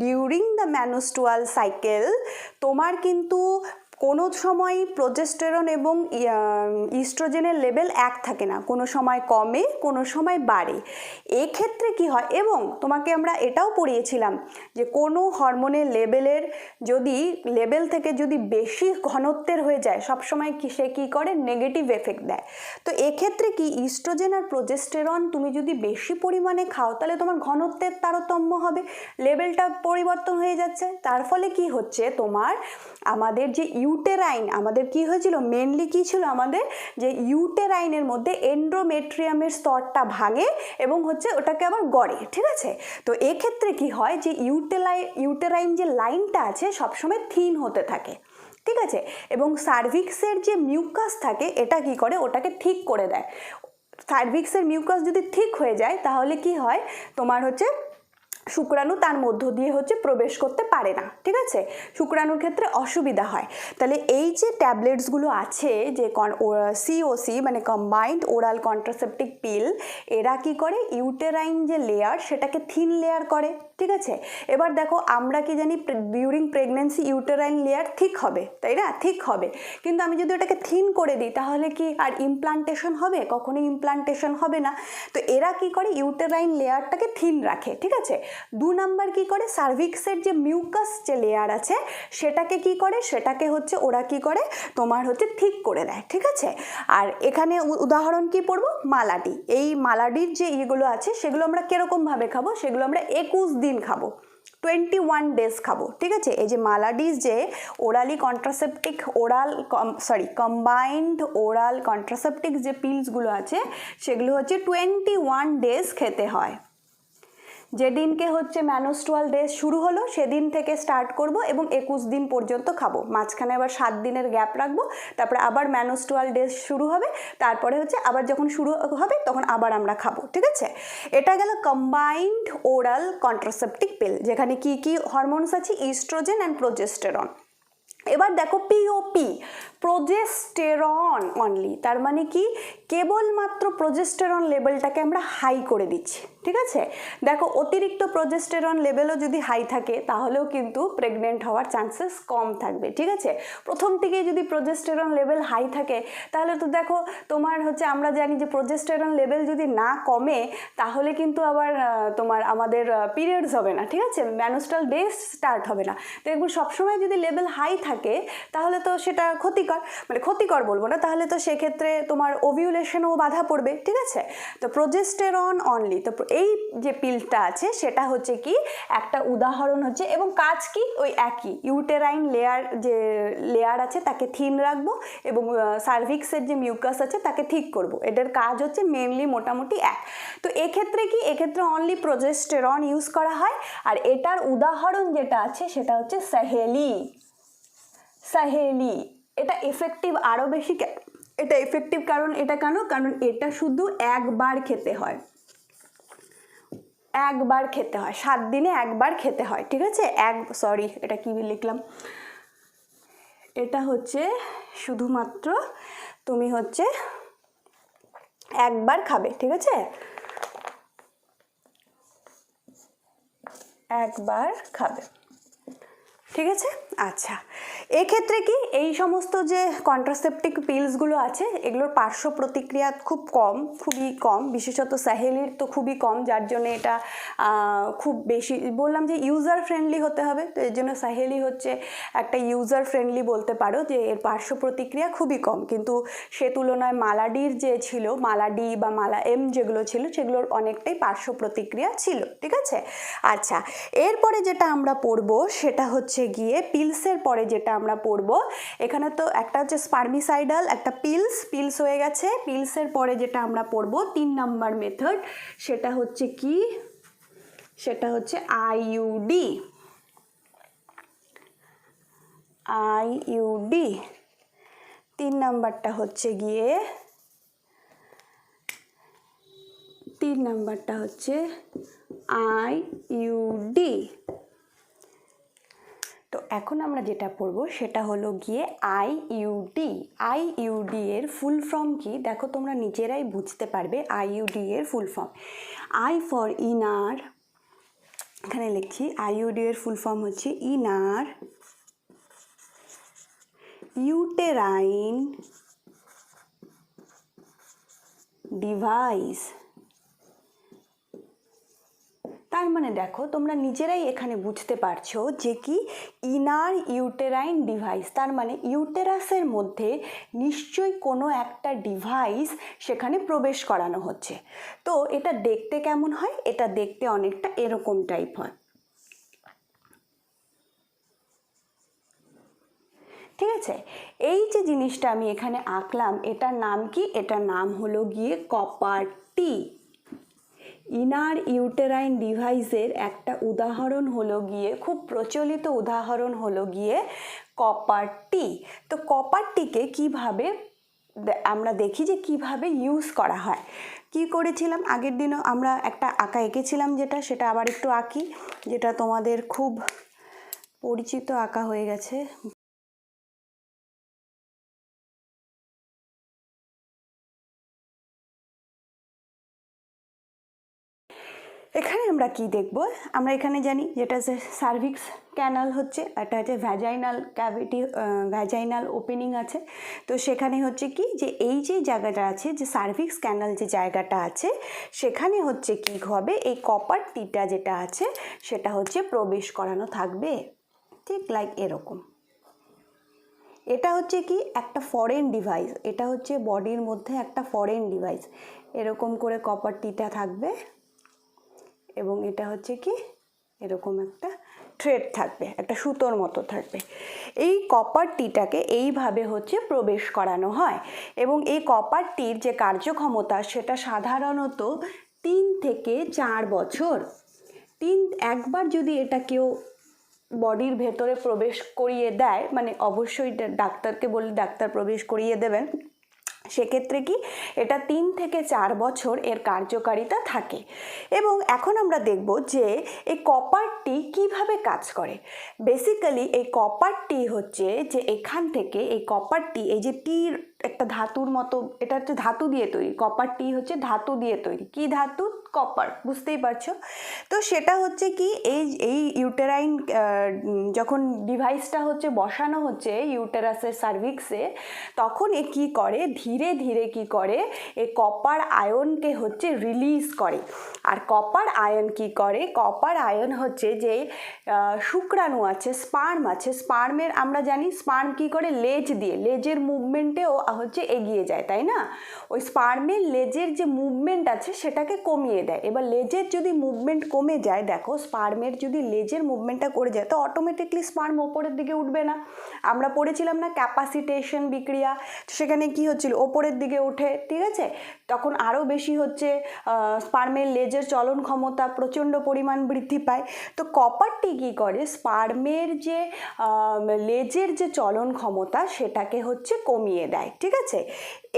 ডিউরিং দ্য ম্যানোস্ট্রুয়াল সাইকেল তোমার কিন্তু কোনো সময় প্রোজেস্টেরন এবং ইস্ট্রোজেনের লেভেল এক থাকে না, কোনো সময় কমে, কোনো সময় বাড়ে। এক্ষেত্রে কি হয়, এবং তোমাকে আমরা এটাও পড়িয়েছিলাম যে কোনো হরমোনের লেভেলের যদি লেভেল থেকে যদি বেশি ঘনত্বের হয়ে যায়, সবসময় কি সে কী করে? নেগেটিভ এফেক্ট দেয়। তো এক্ষেত্রে কি ইস্ট্রোজেন আর প্রোজেস্টেরন তুমি যদি বেশি পরিমাণে খাও, তাহলে তোমার ঘনত্বের তারতম্য হবে, লেভেলটা পরিবর্তন হয়ে যাচ্ছে। তার ফলে কি হচ্ছে, তোমার আমাদের যে ইউটেরাইন, আমাদের কি হয়েছিল মেনলি কি ছিল, আমাদের যে ইউটেরাইনের মধ্যে এন্ডোমেট্রিয়ামের স্তরটা ভাঙে এবং হচ্ছে ওটাকে আবার গড়ে, ঠিক আছে? তো এক্ষেত্রে কি হয় যে ইউটেরাইন যে লাইনটা আছে সবসময় থিন হতে থাকে, ঠিক আছে? এবং সার্ভিক্সের যে মিউকাস থাকে এটা কি করে? ওটাকে ঠিক করে দেয়। সার্ভিক্সের মিউকাস যদি ঠিক হয়ে যায়, তাহলে কি হয়, তোমার হচ্ছে শুক্রাণু তার মধ্য দিয়ে হচ্ছে প্রবেশ করতে পারে না, ঠিক আছে? শুক্রাণুর ক্ষেত্রে অসুবিধা হয়। তাহলে এই যে ট্যাবলেটসগুলো আছে, যে সিওসি মানে কম্বাইন্ড ওরাল কন্ট্রাসেপটিভ পিল, এরা কি করে? ইউটেরাইন যে লেয়ার সেটাকে থিন লেয়ার করে, ঠিক আছে? এবার দেখো, আমরা কি জানি ডিউরিং প্রেগনেন্সি ইউটেরাইন লেয়ার ঠিক হবে, তাই না? ঠিক হবে। কিন্তু আমি যদি ওটাকে থিন করে দিই, তাহলে কি আর ইমপ্লান্টেশন হবে? কখনোই ইমপ্লান্টেশন হবে না। তো এরা কি করে? ইউটেরাইন লেয়ারটাকে থিন রাখে, ঠিক আছে? 2 নাম্বার কি করে? সার্ভিক্সের যে মিউকাস যে লেয়ার আছে সেটাকে কি করে? সেটাকে হচ্ছে ওরা কি করে? তোমার হচ্ছে ঠিক করে দেয়, ঠিক আছে? আর এখানে উদাহরণ কি পড়বো? মালাডি। এই মালাডির যে ইয়েগুলো আছে সেগুলো আমরা কিরকমভাবে খাবো? সেগুলো আমরা 21 দিন খাবো, 21 ডেজ খাবো, ঠিক আছে? এই যে মালাডিস যে orally contraceptive combined oral contraceptive যে পিলসগুলো আছে সেগুলো হচ্ছে 21 ডেজ খেতে হয়। যেদিনকে হচ্ছে ম্যানোস্ট্রুয়াল ডেজ শুরু হলো সেদিন থেকে স্টার্ট করব এবং 21 দিন পর্যন্ত খাবো। মাঝখানে আবার 7 দিনের গ্যাপ রাখবো, তারপরে আবার ম্যানোস্ট্রুয়াল ডেজ শুরু হবে, তারপরে হচ্ছে আবার যখন শুরু হবে তখন আবার আমরা খাবো, ঠিক আছে? এটা গেল কম্বাইন্ড ওরাল কন্ট্রাসেপটিভ পিল, যেখানে কি কি হরমোনস আছে? Estrogen and progesterone. এবার দেখো পিওপি, প্রোজেস্টেরন অনলি, তার মানে কি? কেবলমাত্র প্রোজেস্টেরন লেভেলটাকে আমরা হাই করে দিচ্ছি, ঠিক আছে? দেখো, অতিরিক্ত প্রোজেস্টেরন লেভেলও যদি হাই থাকে তাহলেও কিন্তু প্রেগনেন্ট হওয়ার চান্সেস কম থাকবে, ঠিক আছে? প্রথম থেকেই যদি প্রোজেস্টেরন লেভেল হাই থাকে তাহলে তো দেখো তোমার হচ্ছে, আমরা জানি যে প্রোজেস্টেরন লেভেল যদি না কমে তাহলে কিন্তু আবার তোমার আমাদের পিরিয়ডস হবে না, ঠিক আছে? ম্যানোস্ট্রাল ডেজ স্টার্ট হবে না। তো এগুলো সবসময় যদি লেভেল হাই থাকে তাহলে তো সেটা ক্ষতিকর, মানে ক্ষতিকর বলবো না, তাহলে তো সেক্ষেত্রে তোমার ওভিউলেশনও বাধা পড়বে, ঠিক আছে? তো প্রোজেস্টেরন অনলি, তো এই যে পিলটা আছে সেটা হচ্ছে কি একটা উদাহরণ হচ্ছে, এবং কাজ কি? ওই একই, ইউটেরাইন লেয়ার যে লেয়ার আছে তাকে থিন রাখবো এবং সার্ভিক্সের যে মিউকাস আছে তাকে ঠিক করব। এটার কাজ হচ্ছে মেনলি মোটামুটি এক। তো এক্ষেত্রে কি? এক্ষেত্রে অনলি প্রোজেস্টেরন ইউজ করা হয়। আর এটার উদাহরণ যেটা আছে সেটা হচ্ছে সাহেলি। এটা এফেক্টিভ আরও বেশি। এটা এফেক্টিভ কারণ কারণ এটা শুধু একবার খেতে হয়, 7 দিনে একবার খেতে হয়, ঠিক আছে? এটা কি লিখলাম? এটা হচ্ছে শুধুমাত্র তুমি হচ্ছে একবার খাবে, ঠিক আছে, একবার খাবে, ঠিক আছে। আচ্ছা, এক্ষেত্রে কি এই সমস্ত যে কন্ট্রাসেপটিভ পিলসগুলো আছে এগুলোর পার্শ্ব প্রতিক্রিয়া খুব কম, খুবই কম, বিশেষত সাহেলির তো খুবই কম, যার জন্য এটা খুব বেশি বললাম যে ইউজার ফ্রেন্ডলি হতে হবে, তো এর জন্য সাহেলি হচ্ছে একটা ইউজার ফ্রেন্ডলি বলতে পারো, যে এর পার্শ্ব প্রতিক্রিয়া খুবই কম। কিন্তু সে তুলনায় মালাডির যে ছিল, মালাডি বা মালা এম যেগুলো ছিল সেগুলোর অনেকটাই পার্শ্ব প্রতিক্রিয়া ছিল, ঠিক আছে। আচ্ছা, এরপরে যেটা আমরা পড়বো সেটা হচ্ছে গিয়ে পিলসের পরে যেটা আমরা পড়বো, এখানে তো একটা হচ্ছে স্পার্মিসাইডাল, একটা পিলস হয়ে গেছে। পিলসের পরে যেটা আমরা পড়বো 3 নম্বর মেথড, সেটা হচ্ছে কি, সেটা হচ্ছে আইইউডি। আইইউডি 3 নাম্বারটা হচ্ছে গিয়ে, 3 নাম্বারটা হচ্ছে আইইউডি। তো এখন আমরা যেটা পড়বো সেটা হলো গিয়ে আইইউডি। আইইউডি এর ফুল ফর্ম কি দেখো, তোমরা নিজেরাই বুঝতে পারবে। আইইউডি এর full form, I for inner, এখানে লিখছি আইইউডি এর ফুল ফর্ম হচ্ছে ইনার ইউটেরাইন ডিভাইস। তার মানে দেখো তোমরা নিজেরাই এখানে বুঝতে পারছো যে কি ইনার ইউটেরাইন ডিভাইস, তার মানে ইউটেরাসের মধ্যে নিশ্চয়ই কোনো একটা ডিভাইস সেখানে প্রবেশ করানো হচ্ছে। তো এটা দেখতে কেমন হয়, এটা দেখতে অনেকটা এরকম টাইপ হয়, ঠিক আছে। এই যে জিনিসটা আমি এখানে আঁকলাম এটার নাম কি, এটার নাম হলো গিয়ে কপার টি। ইনার ইউটেরাইন ডিভাইসের একটা উদাহরণ হলো গিয়ে, খুব প্রচলিত উদাহরণ হলো গিয়ে কপার টি। তো কপার টিকে কীভাবে আমরা দেখি যে কিভাবে ইউজ করা হয়। কি করেছিলাম আগের দিনও আমরা একটা আঁকা এঁকেছিলাম, যেটা সেটা আবার একটু আঁকি, যেটা তোমাদের খুব পরিচিত আঁকা হয়ে গেছে। এখানে আমরা কি দেখব, আমরা এখানে জানি যেটা যে সার্ভিক্স ক্যানাল হচ্ছে, এটা হচ্ছে ভ্যাজাইনাল ক্যাভিটি, ভ্যাজাইনাল ওপেনিং আছে। তো সেখানে হচ্ছে কি যে এই যে জায়গাটা আছে, যে সার্ভিক্স ক্যানাল যে জায়গাটা আছে সেখানে হচ্ছে কি হবে, এই কপার টিটা যেটা আছে সেটা হচ্ছে প্রবেশ করানো থাকবে, ঠিক লাইক এরকম। এটা হচ্ছে কি একটা ফরেন ডিভাইস, এটা হচ্ছে বডির মধ্যে একটা ফরেন ডিভাইস, এরকম করে কপার টিটা থাকবে এবং এটা হচ্ছে কি এরকম একটা থ্রেড থাকবে, একটা সুতোর মতো থাকবে। এই কপার টিটাকে এইভাবে হচ্ছে প্রবেশ করানো হয় এবং এই কপার টির যে কার্যক্ষমতা সেটা সাধারণত 3 থেকে 4 বছর। একবার যদি এটা কেউ বডির ভেতরে প্রবেশ করিয়ে দেয়, মানে অবশ্যই ডাক্তারকে বলে ডাক্তার প্রবেশ করিয়ে দেবেন, সেক্ষেত্রে কি এটা 3 থেকে 4 বছর এর কার্যকারিতা থাকে। এবং এখন আমরা দেখব যে এই কপারটি কিভাবে কাজ করে। বেসিক্যালি এই কপারটি হচ্ছে যে এখান থেকে এই কপারটি, এই যে টির একটা ধাতুর মতো, এটা হচ্ছে ধাতু দিয়ে তৈরি, কপারটি হচ্ছে ধাতু দিয়ে তৈরি। কি ধাতু? কপার, বুঝতেই পারছো। তো সেটা হচ্ছে কি এই ইউটেরাইন যখন ডিভাইসটা হচ্ছে বসানো হচ্ছে ইউটেরাসের সার্ভিক্সে, তখন এ কী করে, ধীরে ধীরে কি করে এই কপার আয়নকে হচ্ছে রিলিজ করে। আর কপার আয়ন কি করে, কপার আয়ন হচ্ছে যে শুক্রাণু আছে, স্পার্ম আছে, স্পার্মের আমরা জানি স্পার্ম কি করে, লেজ দিয়ে, লেজের মুভমেন্টেও হচ্ছে এগিয়ে যায়, তাই না। ওই স্পার্মের লেজের যে মুভমেন্ট আছে সেটাকে কমিয়ে দেয়। এবার লেজের যদি মুভমেন্ট কমে যায়, দেখো স্পার্মের যদি লেজের মুভমেন্টটা করে যায় তো অটোমেটিকলি স্পার্ম ওপরের দিকে উঠবে না। আমরা পড়েছিলাম না ক্যাপাসিটেশন বিক্রিয়া, সেখানে কি হচ্ছিল, ওপরের দিকে ওঠে, ঠিক আছে। তখন আরও বেশি হচ্ছে স্পার্মের লেজের চলন ক্ষমতা প্রচণ্ড পরিমাণ বৃদ্ধি পায়। তো কপারটি কী করে, স্পার্মের যে লেজের যে চলন ক্ষমতা সেটাকে হচ্ছে কমিয়ে দেয়, ঠিক আছে।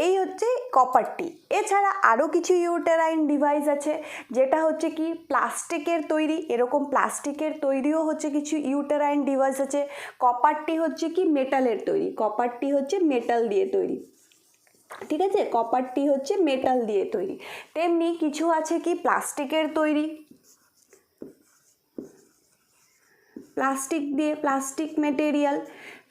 এই হচ্ছে কপারটি। এছাড়া আরও কিছু ইউটেরাইন ডিভাইস আছে, যেটা হচ্ছে কি প্লাস্টিকের তৈরি, এরকম প্লাস্টিকের তৈরিও হচ্ছে কিছু ইউটেরাইন ডিভাইস আছে। কপারটি হচ্ছে কি মেটালের তৈরি, কপারটি হচ্ছে মেটাল দিয়ে তৈরি, ঠিক আছে, কপারটি হচ্ছে মেটাল দিয়ে তৈরি। তেমনি কিছু আছে কি প্লাস্টিকের তৈরি, প্লাস্টিক দিয়ে, প্লাস্টিক মেটেরিয়াল,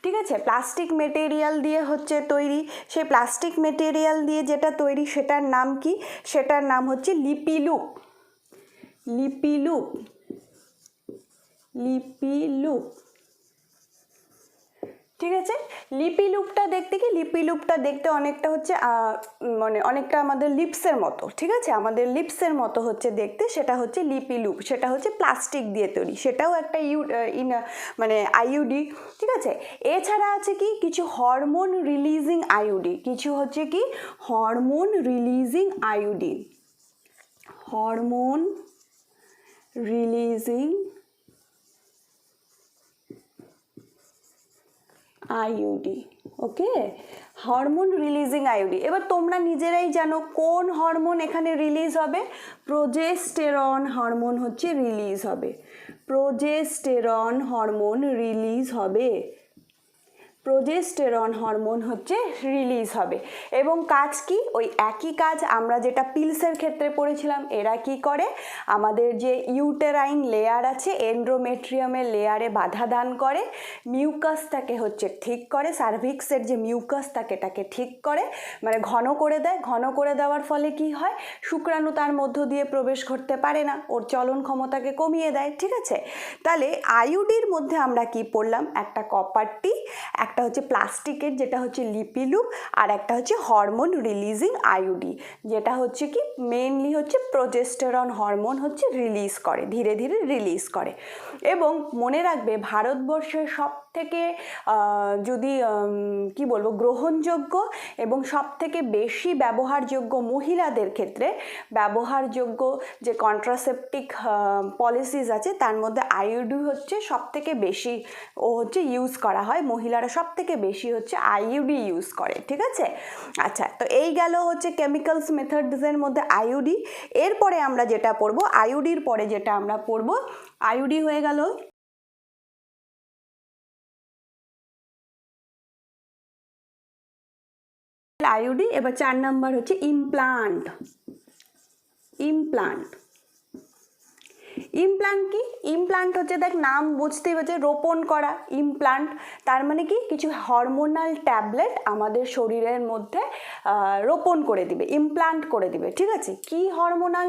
ঠিক আছে, প্লাস্টিক মেটেরিয়াল দিয়ে হচ্ছে তৈরি। সেই প্লাস্টিক মেটেরিয়াল দিয়ে যেটা তৈরি সেটার নাম কি, সেটার নাম হচ্ছে লিপিলুপ, লিপিলুপ, লিপিলুপ, ঠিক আছে। লিপিলুপটা দেখতে কি, লিপিলুপটা দেখতে অনেকটা হচ্ছে মানে অনেকটা আমাদের লিপসের মতো, ঠিক আছে, আমাদের লিপসের মতো হচ্ছে দেখতে, সেটা হচ্ছে লিপিলুপ, সেটা হচ্ছে প্লাস্টিক দিয়ে তৈরি, সেটাও একটা মানে আইইউডি, ঠিক আছে। এছাড়া আছে কি কিছু হরমোন রিলিজিং আইইউডি, কিছু হচ্ছে কি hormone releasing IUD, hormone releasing IUD, okay, hormone releasing IUD. এবার তোমরা নিজেরাই জানো কোন হরমোন এখানে রিলিজ হবে, প্রোজেস্টেরন হরমোন হচ্ছে রিলিজ হবে, প্রোজেস্টেরন হরমোন রিলিজ হবে, প্রোজেস্টেরন হরমোন হচ্ছে রিলিজ হবে। এবং কাজ কি, ওই একই কাজ আমরা যেটা পিলসের ক্ষেত্রে পড়েছিলাম। এরা কি করে, আমাদের যে ইউটেরাইন লেয়ার আছে, এন্ড্রোমেট্রিয়ামের লেয়ারে বাধা দান করে, মিউকাসটাকে হচ্ছে ঠিক করে, সার্ভিক্সের যে মিউকাস থাকে তাকে ঠিক করে, মানে ঘন করে দেয়। ঘন করে দেওয়ার ফলে কি হয়, শুক্রাণু তার মধ্য দিয়ে প্রবেশ করতে পারে না, ওর চলন ক্ষমতাকে কমিয়ে দেয়, ঠিক আছে। তাহলে আইইউডির মধ্যে আমরা কি পড়লাম, একটা কপারটি, একটা হচ্ছে প্লাস্টিকের যেটা হচ্ছে লিপিলুপ, আর একটা হচ্ছে হরমোন রিলিজিং আইইউডি, যেটা হচ্ছে কি মেইনলি হচ্ছে প্রোজেস্টেরন হরমোন হচ্ছে রিলিজ করে, ধীরে ধীরে রিলিজ করে। এবং মনে রাখবে ভারতবর্ষের সব থেকে যদি কি বলবো গ্রহণযোগ্য এবং সব থেকে বেশি ব্যবহারযোগ্য মহিলাদের ক্ষেত্রে ব্যবহারযোগ্য যে কন্ট্রাসেপটিক পলিসিস আছে তার মধ্যে আইইউডি হচ্ছে সব থেকে বেশি ও হচ্ছে ইউজ করা হয়, মহিলারা সব থেকে বেশি হচ্ছে আইইউডি ইউজ করে, ঠিক আছে। আচ্ছা, তো এই গেল হচ্ছে কেমিক্যালস মেথডসের মধ্যে আইইউডি। এরপরে আমরা যেটা পড়বো, আইইউডির পরে যেটা আমরা পড়বো, আইইউডি হয়ে গেল আইইউডি। এবার 4 নাম্বার হচ্ছে ইমপ্লান্ট, ইমপ্লান্ট, ইমপ্লান্ট কি, ইমপ্লান্ট হচ্ছে দেখ নাম বুঝতেই পারছে, রোপণ করা, ইমপ্লান্ট তার মানে কি কিছু হরমোনাল ট্যাবলেট আমাদের শরীরের মধ্যে রোপণ করে দিবে, ইমপ্লান্ট করে দিবে, ঠিক আছে। কি হরমোনাল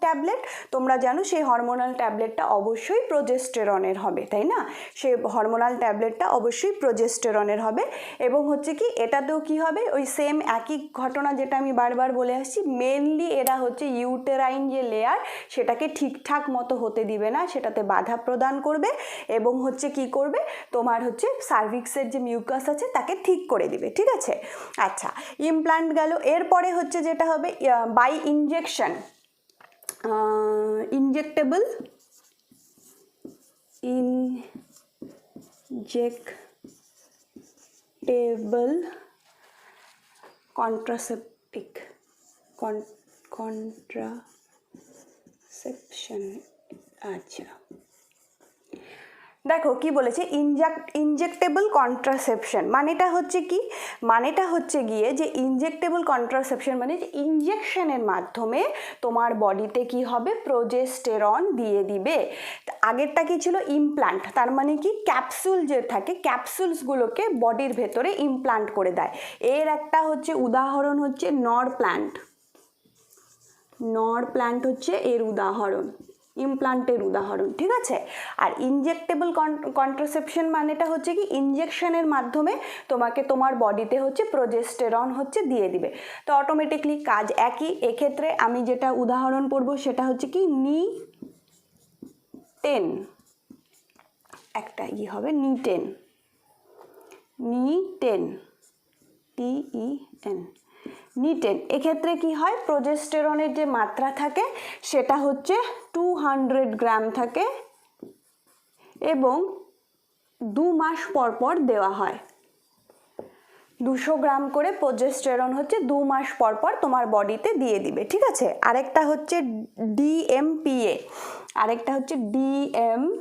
ট্যাবলেট, তোমরা জানো সেই হরমোনাল ট্যাবলেটটা অবশ্যই প্রোজেস্টেরনের হবে, তাই না, সেই হরমোনাল ট্যাবলেটটা অবশ্যই প্রোজেস্টেরনের হবে। এবং হচ্ছে কি এটাতেও কি হবে, ওই সেম একই ঘটনা যেটা আমি বারবার বলে আসছি, মেনলি এরা হচ্ছে ইউটেরাইন যে লেয়ার সেটাকে ঠিকঠাক মতো হতে দিবে না, সেটাতে বাধা প্রদান করবে এবং হচ্ছে কি করবে, তোমার হচ্ছে সার্ভিক্সের যে মিউকাস আছে তাকে ঠিক করে দিবে, ঠিক আছে। আচ্ছা, ইমপ্লান্ট গেল। এরপরে হচ্ছে যেটা হবে by injection, injectable, injectable contraceptive, contraception. আচ্ছা, দেখো কি বলেছে, ইনজেক্টেবল কন্ট্রাসেপশন মানেটা হচ্ছে কি, মানেটা হচ্ছে গিয়ে যে ইনজেক্টেবল কন্ট্রাসেপশন মানে যে ইনজেকশনের মাধ্যমে তোমার বডিতে কি হবে, প্রোজেস্টেরন দিয়ে দিবে। আগেরটা কি ছিল, ইমপ্লান্ট, তার মানে কি ক্যাপসুল যে থাকে, ক্যাপসুলসগুলোকে বডির ভেতরে ইমপ্লান্ট করে দেয়। এর একটা হচ্ছে উদাহরণ হচ্ছে নর প্ল্যান্ট, নর প্ল্যান্ট হচ্ছে এর উদাহরণ, ইমপ্লান্টের উদাহরণ, ঠিক আছে। আর ইনজেক্টেবল কন্ট্রাসেপশন মানেটা হচ্ছে কি ইনজেকশনের মাধ্যমে তোমাকে তোমার বডিতে হচ্ছে প্রোজেস্টেরন হচ্ছে দিয়ে দিবে। তো অটোমেটিকলি কাজ একই। এক্ষেত্রে আমি যেটা উদাহরণ পড়ব সেটা হচ্ছে কি নি10, একটা হবে নি10, নি10, TEN, নি10। এক্ষেত্রে কি হয়, প্রোজেস্টেরনের যে মাত্রা থাকে সেটা হচ্ছে 200 গ্রাম থাকে এবং 2 মাস পর পর দেওয়া হয়। 200 গ্রাম করে প্রোজেস্টেরন হচ্ছে 2 মাস পর পর তোমার বডিতে দিয়ে দিবে, ঠিক আছে। আরেকটা হচ্ছে DMPA, আরেকটা হচ্ছে DMPA,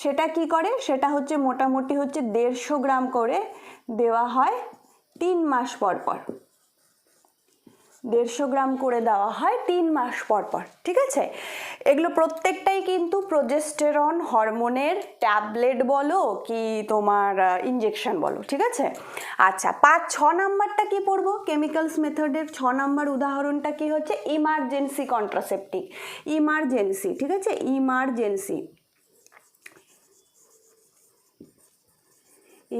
সেটা কি করে, সেটা হচ্ছে মোটামুটি হচ্ছে 150 গ্রাম করে দেওয়া হয় 3 মাস পর পর 150 গ্রাম করে দেওয়া হয় 3 মাস পর পর, ঠিক আছে। এগুলো প্রত্যেকটাই কিন্তু প্রোজেস্টেরন হরমোনের ট্যাবলেট বলো কি তোমার ইনজেকশন বলো, ঠিক আছে। আচ্ছা 5-6 নাম্বারটা কি পড়বো, কেমিক্যালস মেথডের 6 নাম্বার উদাহরণটা কি হচ্ছে, ইমার্জেন্সি কন্ট্রাসেপটিভ, ইমার্জেন্সি, ঠিক আছে,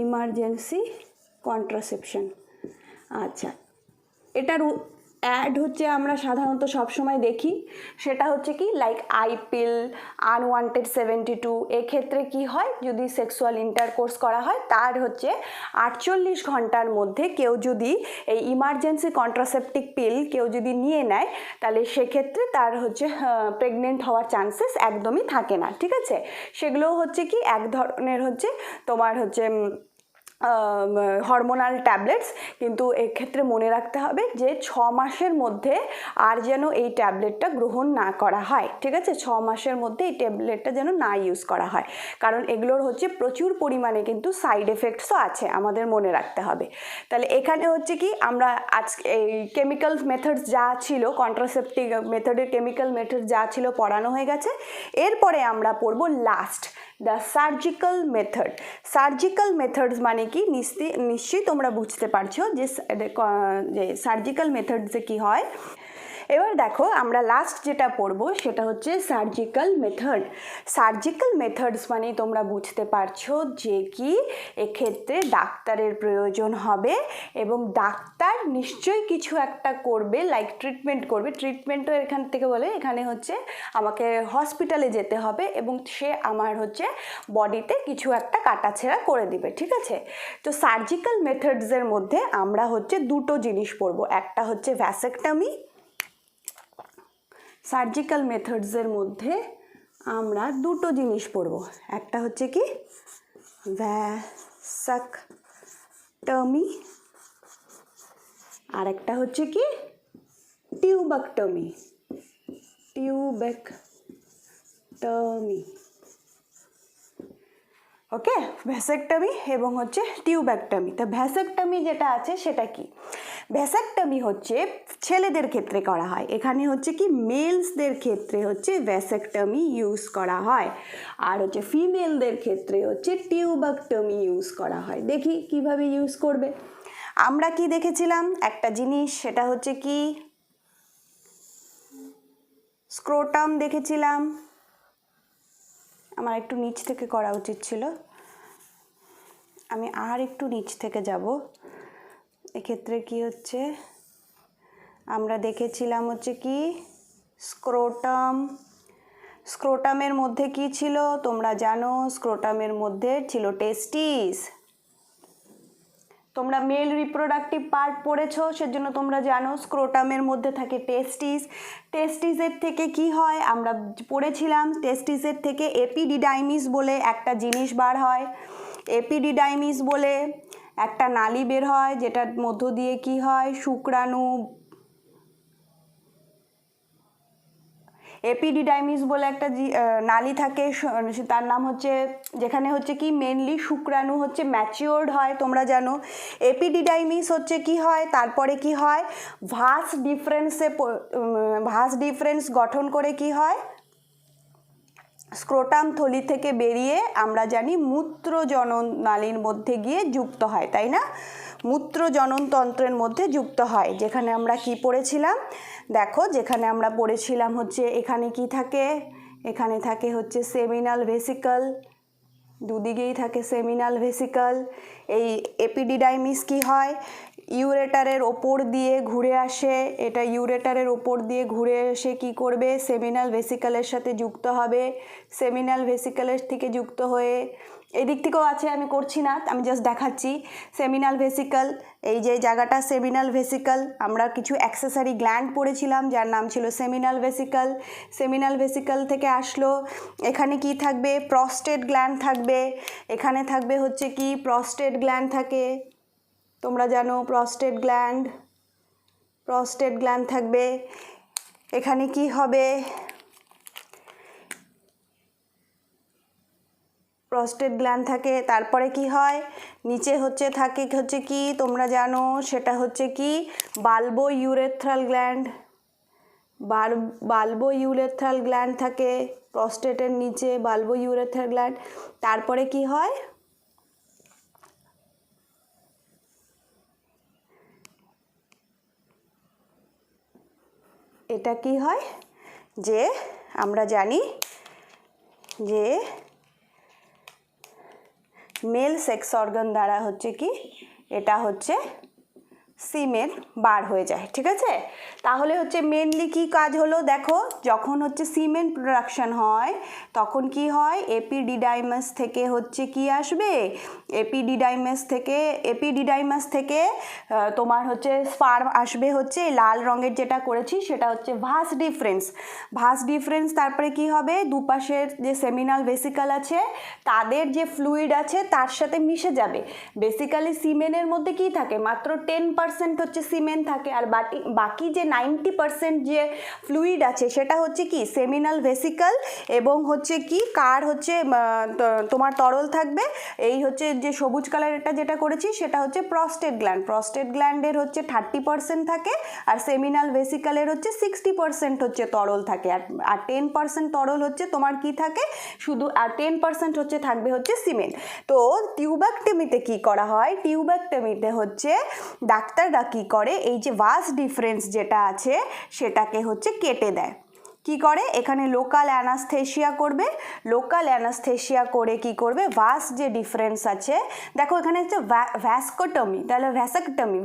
ইমার্জেন্সি কন্ট্রাসেপশন। আচ্ছা এটার অ্যাড হচ্ছে আমরা সাধারণত সবসময় দেখি, সেটা হচ্ছে কি লাইক আইপিল, আনওয়ান্টেড 72, এক্ষেত্রে কি হয় যদি সেক্সুয়াল ইন্টারকোর্স করা হয় তার হচ্ছে 48 ঘন্টার মধ্যে কেউ যদি এই ইমার্জেন্সি কন্ট্রাসেপটিক পিল কেউ যদি নিয়ে নেয় তাহলে সেক্ষেত্রে তার হচ্ছে প্রেগনেন্ট হওয়ার চান্সেস একদমই থাকে না, ঠিক আছে। সেগুলো হচ্ছে কি এক ধরনের হচ্ছে তোমার হচ্ছে হরমোনাল ট্যাবলেটস, কিন্তু এক্ষেত্রে মনে রাখতে হবে যে 6 মাসের মধ্যে আর যেন এই ট্যাবলেটটা গ্রহণ না করা হয়, ঠিক আছে। 6 মাসের মধ্যে এই ট্যাবলেটটা যেন না ইউজ করা হয়, কারণ এগুলোর হচ্ছে প্রচুর পরিমাণে কিন্তু সাইড এফেক্টসও আছে, আমাদের মনে রাখতে হবে। তাহলে এখানে হচ্ছে কি আমরা আজকে এই কেমিক্যাল মেথডস যা ছিল, কন্ট্রাসেপটিভ মেথডের কেমিক্যাল মেথড যা ছিল পড়ানো হয়ে গেছে। এরপরে আমরা পড়বো last the surgical method. Surgical methods মানে কি নিশ্চয়ই তোমরা বুঝতে পারছো যে সার্জিক্যাল মেথডসে কি হয়। এবার দেখো আমরা লাস্ট যেটা পড়বো সেটা হচ্ছে সার্জিক্যাল মেথড। সার্জিক্যাল মেথডস মানে তোমরা বুঝতে পারছো যে কি এক্ষেত্রে ডাক্তারের প্রয়োজন হবে এবং ডাক্তার নিশ্চয়ই কিছু একটা করবে, লাইক ট্রিটমেন্ট করবে। ট্রিটমেন্টও এখান থেকে বলে এখানে হচ্ছে আমাকে হসপিটালে যেতে হবে এবং সে আমার হচ্ছে বডিতে কিছু একটা কাটাছেঁড়া করে দিবে, ঠিক আছে। তো সার্জিক্যাল মেথডসের মধ্যে আমরা হচ্ছে দুটো জিনিস পড়বো, একটা হচ্ছে ভ্যাসেক্টমি। সার্জিক্যাল মেথডসের মধ্যে আমরা দুটো জিনিস পড়ব, একটা হচ্ছে কি ভ্যাসাকটমি আর একটা হচ্ছে কি টিউবেক্টমি। ওকে, ভ্যাসেক্টমি এবং হচ্ছে টিউবেক্টমি। তো ভ্যাসেক্টমি যেটা আছে সেটা কি, ভ্যাসেক্টমি হচ্ছে ছেলেদের ক্ষেত্রে করা হয়, এখানে হচ্ছে কি মেলসদের ক্ষেত্রে হচ্ছে ভ্যাসেক্টমি ইউজ করা হয়, আর হচ্ছে ফিমেলদের ক্ষেত্রে হচ্ছে টিউবেক্টমি ইউজ করা হয়। দেখি কিভাবে ইউজ করবে। আমরা কি দেখেছিলাম একটা জিনিস, সেটা হচ্ছে কি স্ক্রোটাম দেখেছিলাম। আমার একটু নিচ থেকে করা উচিত ছিল, আমি আর একটু নিচ থেকে যাব। এক্ষেত্রে কি হচ্ছে আমরা দেখেছিলাম হচ্ছে কি স্ক্রোটাম। স্ক্রোটামের মধ্যে কি ছিল তোমরা জানো, স্ক্রোটামের মধ্যে ছিল টেস্টিস। তোমরা মেল রিপ্রোডাক্টিভ পার্ট পড়েছো সেজন্য তোমরা জানো স্ক্রোটামের মধ্যে থাকে টেস্টিস। টেস্টিসের থেকে কি হয় আমরা পড়েছিলাম, টেস্টিসের থেকে এপিডিডাইমিস বলে একটা জিনিস বার হয়। এপিডিডাইমিস বলে একটা নালী বের হয় যেটার মধ্য দিয়ে কি হয় শুক্রাণু, এপিডিডাইমিস বলে একটা নালী থাকে, তার নাম হচ্ছে যেখানে হচ্ছে কি মেনলি শুক্রাণু হচ্ছে ম্যাচিওর্ড হয় তোমরা জানো। এপিডিডাইমিস হচ্ছে কি হয় তারপরে কি হয় ভাস ডিফারেন্স গঠন করে কি হয় স্ক্রোটাম থলি থেকে বেরিয়ে আমরা জানি মূত্র জনন নালীর মধ্যে গিয়ে যুক্ত হয়, তাই না। মূত্র জননতন্ত্রের মধ্যে যুক্ত হয়, যেখানে আমরা কি পড়েছিলাম দেখো, যেখানে আমরা পড়েছিলাম হচ্ছে এখানে কি থাকে, এখানে থাকে হচ্ছে সেমিনাল ভেসিকল, দুদিকেই থাকে সেমিনাল ভেসিকল। এই এপিডিডাইমিস কি হয় ইউরেটারের ওপর দিয়ে ঘুরে আসে, এটা ইউরেটারের ওপর দিয়ে ঘুরে এসে কি করবে সেমিনাল ভেসিকলের সাথে যুক্ত হবে, সেমিনাল ভেসিকলের থেকে যুক্ত হয়ে এদিক থেকেও আছে, আমি করছি না, আমি জাস্ট দেখাচ্ছি। সেমিনাল ভেসিকল, এই যে জায়গাটা সেমিনাল ভেসিকল, আমরা কিছু অ্যাক্সেসরি গ্ল্যান্ড পড়েছিলাম যার নাম ছিল সেমিনাল ভেসিকল। সেমিনাল ভেসিকল থেকে আসলো, এখানে কি থাকবে প্রস্টেট গ্ল্যান্ড থাকবে, এখানে থাকবে হচ্ছে কি প্রস্টেট গ্ল্যান্ড থাকে, তোমরা জানো প্রস্টেট গ্ল্যান্ড থাকবে। এখানে কি হবে প্রস্টেট গ্ল্যান্ড থাকে। তারপরে কি হয়, নিচে হচ্ছে থাকে হচ্ছে কি তোমরা জানো, সেটা হচ্ছে কি bulbo urethral gland. Bulbo urethral gland থাকে প্রস্টেটের নিচে, বাল্বো ইউরেথ্রাল গ্ল্যান্ড। তারপরে কি হয়, এটা কি হয় যে আমরা জানি যে মেল সেক্স অর্গান দ্বারা হচ্ছে কি এটা হচ্ছে সিমেন বার হয়ে যায়। ঠিক আছে, তাহলে হচ্ছে মেনলি কি কাজ হলো দেখো, যখন হচ্ছে সিমেন প্রোডাকশন হয় তখন কি হয়, এপিডিডাইমাস থেকে হচ্ছে কি আসবে, এপিডিডাইমাস থেকে তোমার হচ্ছে স্পার্ম আসবে হচ্ছে লাল রঙের যেটা করেছি সেটা হচ্ছে ভাস ডিফারেন্স। তারপরে কি হবে, দুপাশের যে সেমিনাল ভেসিকল আছে তাদের যে ফ্লুইড আছে তার সাথে মিশে যাবে। বেসিক্যালি সিমেনের মধ্যে কি থাকে, মাত্র 10% হচ্ছে সিমেন থাকে, আর বাকি যে 90% যে ফ্লুইড আছে সেটা হচ্ছে কি সেমিনাল ভেসিকল এবং হচ্ছে কি কার হচ্ছে তোমার তরল থাকবে। এই হচ্ছে যে সবুজ কালারেরটা যেটা করেছি সেটা হচ্ছে প্রস্টেট গ্ল্যান্ডের হচ্ছে 30% থাকে, আর সেমিনাল ভেসিকলের হচ্ছে 60% হচ্ছে তরল থাকে, আর 10% তরল হচ্ছে তোমার কি থাকে শুধু, আর 10% হচ্ছে থাকবে হচ্ছে সিমেন্ট। তো টিউব্যাক্টমিতে কি করা হয়, টিউব্যাক্টমিতে হচ্ছে ডাক্তাররা কি করে, এই যে ভাস ডিফারেন্স যেটা আছে সেটাকে হচ্ছে কেটে দেয়। কি করে, এখানে লোকাল অ্যানাস্থেশিয়া করবে, লোকাল অ্যানাস্থেশিয়া করে কি করবে, ভাস যে ডিফারেন্স আছে দেখো এখানে হচ্ছে ভ্যাসকোটমি, তাহলে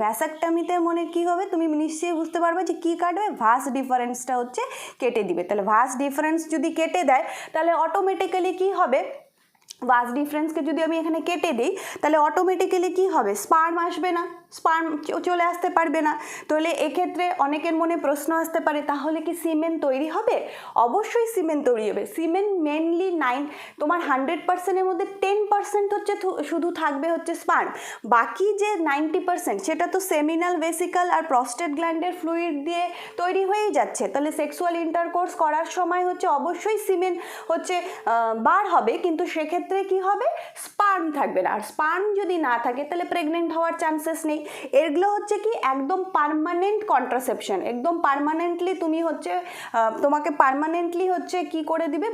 ভ্যাসাকটমিতে মনে কি হবে তুমি নিশ্চয়ই বুঝতে পারবে যে কি কাটবে, ভাস ডিফারেন্সটা হচ্ছে কেটে দিবে। তাহলে ভাস ডিফারেন্স যদি কেটে দেয় তাহলে অটোমেটিক্যালি কি হবে, ভাস ডিফারেন্সকে যদি আমি এখানে কেটে দিই তাহলে অটোমেটিক্যালি কি হবে, স্পার্ম আসবে না, স্পার্ম চলে আসতে পারবে না। তাহলে এক্ষেত্রে অনেকের মনে প্রশ্ন আসতে পারে তাহলে কি সিমেন্ট তৈরি হবে, অবশ্যই সিমেন্ট তৈরি হবে। সিমেন্ট মেনলি তোমার 100%-এর মধ্যে 10% হচ্ছে শুধু থাকবে হচ্ছে স্পার্ম, বাকি যে 90% সেটা তো সেমিনাল ভেসিকল আর প্রস্টেট গ্ল্যান্ডের ফ্লুইড দিয়ে তৈরি হয়েই যাচ্ছে। তাহলে সেক্সুয়াল ইন্টারকোর্স করার সময় হচ্ছে অবশ্যই সিমেন্ট হচ্ছে বার হবে, কিন্তু সেক্ষেত্রে কি হবে, স্পার্ম থাকবে না, আর স্পার্ম যদি না থাকে তাহলে প্রেগনেন্ট হওয়ার চান্সেস নেই। এগুলো হচ্ছে কি একদম পার্মানেন্ট কন্ট্রাসেপশন, একদম পার্মানেন্টলি তুমি হচ্ছে তোমাকে পার্মানেন্টলি হচ্ছে কি করে দিবে,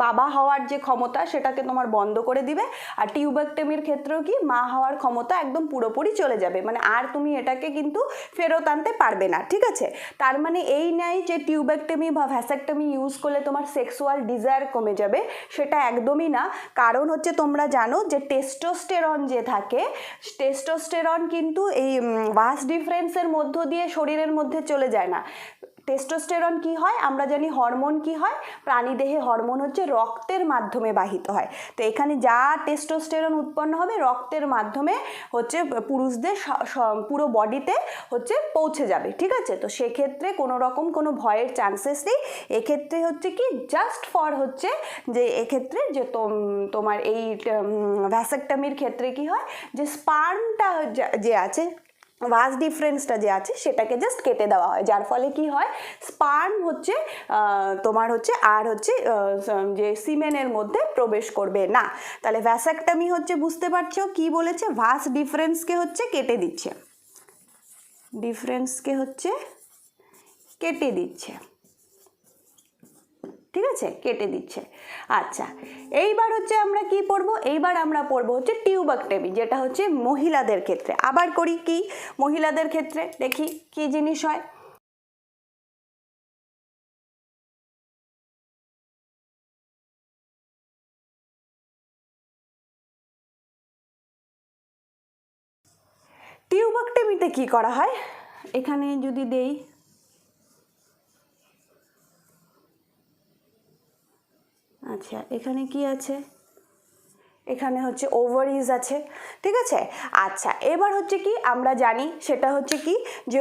বাবা হওয়ার যে ক্ষমতা সেটাকে তোমার বন্ধ করে দিবে। আর টিউব্যাক্টমির ক্ষেত্রেও কি মা হওয়ার ক্ষমতা একদম পুরোপুরি চলে যাবে, মানে আর তুমি এটাকে কিন্তু ফেরত আনতে পারবে না। ঠিক আছে, তার মানে এই নাই যে টিউব্যাক্টমি বা ভ্যাসাকটমি ইউজ করলে তোমার সেক্সুয়াল ডিজায়ার কমে যাবে, সেটা একদমই না। কারণ হচ্ছে তোমরা জানো যে টেস্টোস্টেরন যে থাকে, টেস্টোস্টেরন কিন্তু এই ভাস ডিফারেন্সের মধ্য দিয়ে শরীরের মধ্যে চলে যায় না। টেস্টোস্টেরন কি হয় আমরা জানি, হরমোন কি হয়, প্রাণীদেহে হরমোন হচ্ছে রক্তের মাধ্যমে বাহিত হয়। তো এখানে যা টেস্টোস্টেরন উৎপন্ন হবে রক্তের মাধ্যমে হচ্ছে পুরুষদের পুরো বডিতে হচ্ছে পৌঁছে যাবে। ঠিক আছে, তো সেক্ষেত্রে কোনো রকম কোনো ভয়ের চান্সেস নেই। এক্ষেত্রে হচ্ছে কি জাস্ট ফর হচ্ছে যে এক্ষেত্রে যে তোমার এই ভ্যাসাকটমির ক্ষেত্রে কি হয় যে স্পার্মটা যে আছে, ভাস ডিফারেন্সটা যে আছে সেটাকে জাস্ট কেটে দেওয়া হয়, যার ফলে কি হয় স্পার্ম হচ্ছে তোমার হচ্ছে আর হচ্ছে যে সিমেনের মধ্যে প্রবেশ করবে না। তাহলে ভ্যাসাকটমি হচ্ছে বুঝতে পারছো কি বলেছে, ভাস ডিফারেন্সকে হচ্ছে কেটে দিচ্ছে, ডিফারেন্সকে হচ্ছে কেটে দিচ্ছে। ঠিক আছে, কেটে দিচ্ছে। আচ্ছা, এইবার হচ্ছে আমরা কি পড়বো, এইবার আমরা পড়বো হচ্ছে টিউব্যাক্টমি, যেটা হচ্ছে মহিলাদের ক্ষেত্রে। আবার করি কি, মহিলাদের ক্ষেত্রে দেখি কি জিনিস হয়। টিউব্যাক্টমিতে কি করা হয়, এখানে যদি দেই, আচ্ছা এখানে কি আছে, এখানে হচ্ছে ওভারিজ আছে। ঠিক আছে, আচ্ছা এবার হচ্ছে কি আমরা জানি সেটা হচ্ছে কি যে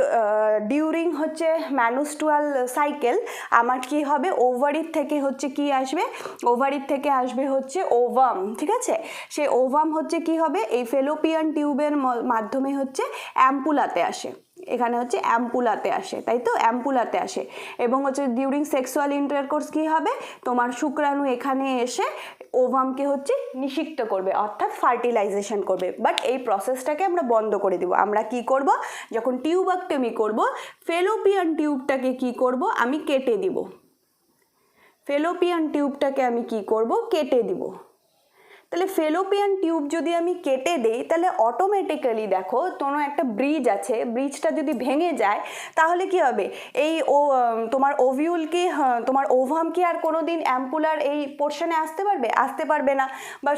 ডিউরিং হচ্ছে ম্যানুস্ট্রুয়াল সাইকেল আমার কি হবে, ওভারির থেকে হচ্ছে কি আসবে, ওভারির থেকে আসবে হচ্ছে ওভাম। ঠিক আছে, সেই ওভাম হচ্ছে কি হবে, এই ফেলোপিয়ান টিউবের মাধ্যমে হচ্ছে অ্যাম্পুলাতে আসে, এখানে হচ্ছে অ্যাম্পুলাতে আসে, তাই তো অ্যাম্পুলাতে আসে। এবং হচ্ছে ডিউরিং সেক্সুয়াল ইন্টারকোর্স কি হবে, তোমার শুক্রাণু এখানে এসে ওভামকে হচ্ছে নিষিক্ত করবে, অর্থাৎ ফার্টিলাইজেশন করবে। বাট এই প্রসেসটাকে আমরা বন্ধ করে দেব। আমরা কি করব, যখন টিউবাক্টমি করব, ফেলোপিয়ান টিউবটাকে কি করব, আমি কেটে দিব। ফেলোপিয়ান টিউবটাকে আমি কি করব, কেটে দিব। তাহলে ফেলোপিয়ান টিউব যদি আমি কেটে দেই, তাহলে অটোমেটিক্যালি দেখো কোনো একটা ব্রিজ আছে, ব্রিজটা যদি ভেঙে যায় তাহলে কি হবে, এই তোমার ওভিউল কি, তোমার ওভাম কি আর কোনো দিন অ্যাম্পুলার এই পোর্শনে আসতে পারবে? আসতে পারবে না। বা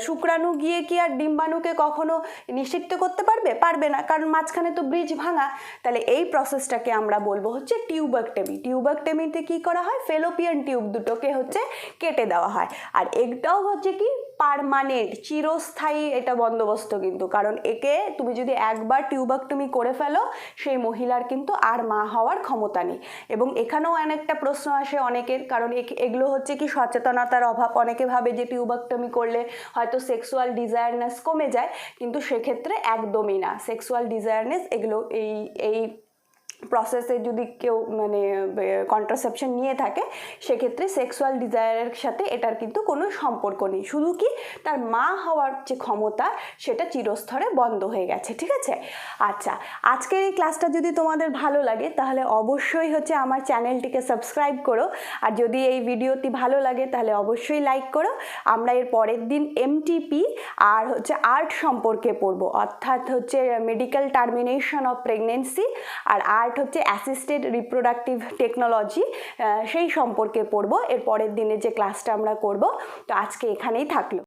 শুক্রাণু গিয়ে কি আর ডিম্বাণুকে কখনো নিষিক্ত করতে পারবে? পারবে না, কারণ মাঝখানে তো ব্রিজ ভাঙা। তাহলে এই প্রসেসটাকে আমরা বলবো হচ্ছে টিউবাক্টমি। টিউবাক্টমিতে কি করা হয়, ফেলোপিয়ান টিউব দুটোকে হচ্ছে কেটে দেওয়া হয়। আর এটাও হচ্ছে কি পার্মানেন্ট, চিরস্থায়ী এটা বন্দোবস্ত কিন্তু, কারণ একে তুমি যদি একবার টিউবাক্টমি করে ফেলো, সেই মহিলার কিন্তু আর মা হওয়ার ক্ষমতা নেই। এবং এখানেও অনেকটা প্রশ্ন আসে অনেকের, কারণ এগুলো হচ্ছে কি সচেতনতার অভাব। অনেকে ভাবে যে টিউবাক্টমি করলে হয়তো সেক্সুয়াল ডিজায়ারনেস কমে যায়, কিন্তু সেক্ষেত্রে একদমই না। সেক্সুয়াল ডিজায়ারনেস এগুলো এই প্রসেসে যদি কেউ মানে কন্ট্রাসেপশন নিয়ে থাকে, সেক্ষেত্রে সেক্সুয়াল ডিজায়ারের সাথে এটার কিন্তু কোনো সম্পর্ক নেই। শুধু কি তার মা হওয়ার যে ক্ষমতা সেটা চিরস্তরে বন্ধ হয়ে গেছে। ঠিক আছে? আচ্ছা, আজকের এই ক্লাসটা যদি তোমাদের ভালো লাগে তাহলে অবশ্যই হচ্ছে আমার চ্যানেলটিকে সাবস্ক্রাইব করো। আর যদি এই ভিডিওটি ভালো লাগে তাহলে অবশ্যই লাইক করো। আমরা এর পরের দিন এমটিপি আর হচ্ছে আর্ট সম্পর্কে পড়বো, অর্থাৎ হচ্ছে মেডিকেল টার্মিনেশন অফ প্রেগনেন্সি, আর আর্ট হচ্ছে অ্যাসিস্টেড রিপ্রোডাক্টিভ টেকনোলজি, সেই সম্পর্কে পড়বো এর পরের দিনে যে ক্লাসটা আমরা করব। তো আজকে এখানেই থাকলো।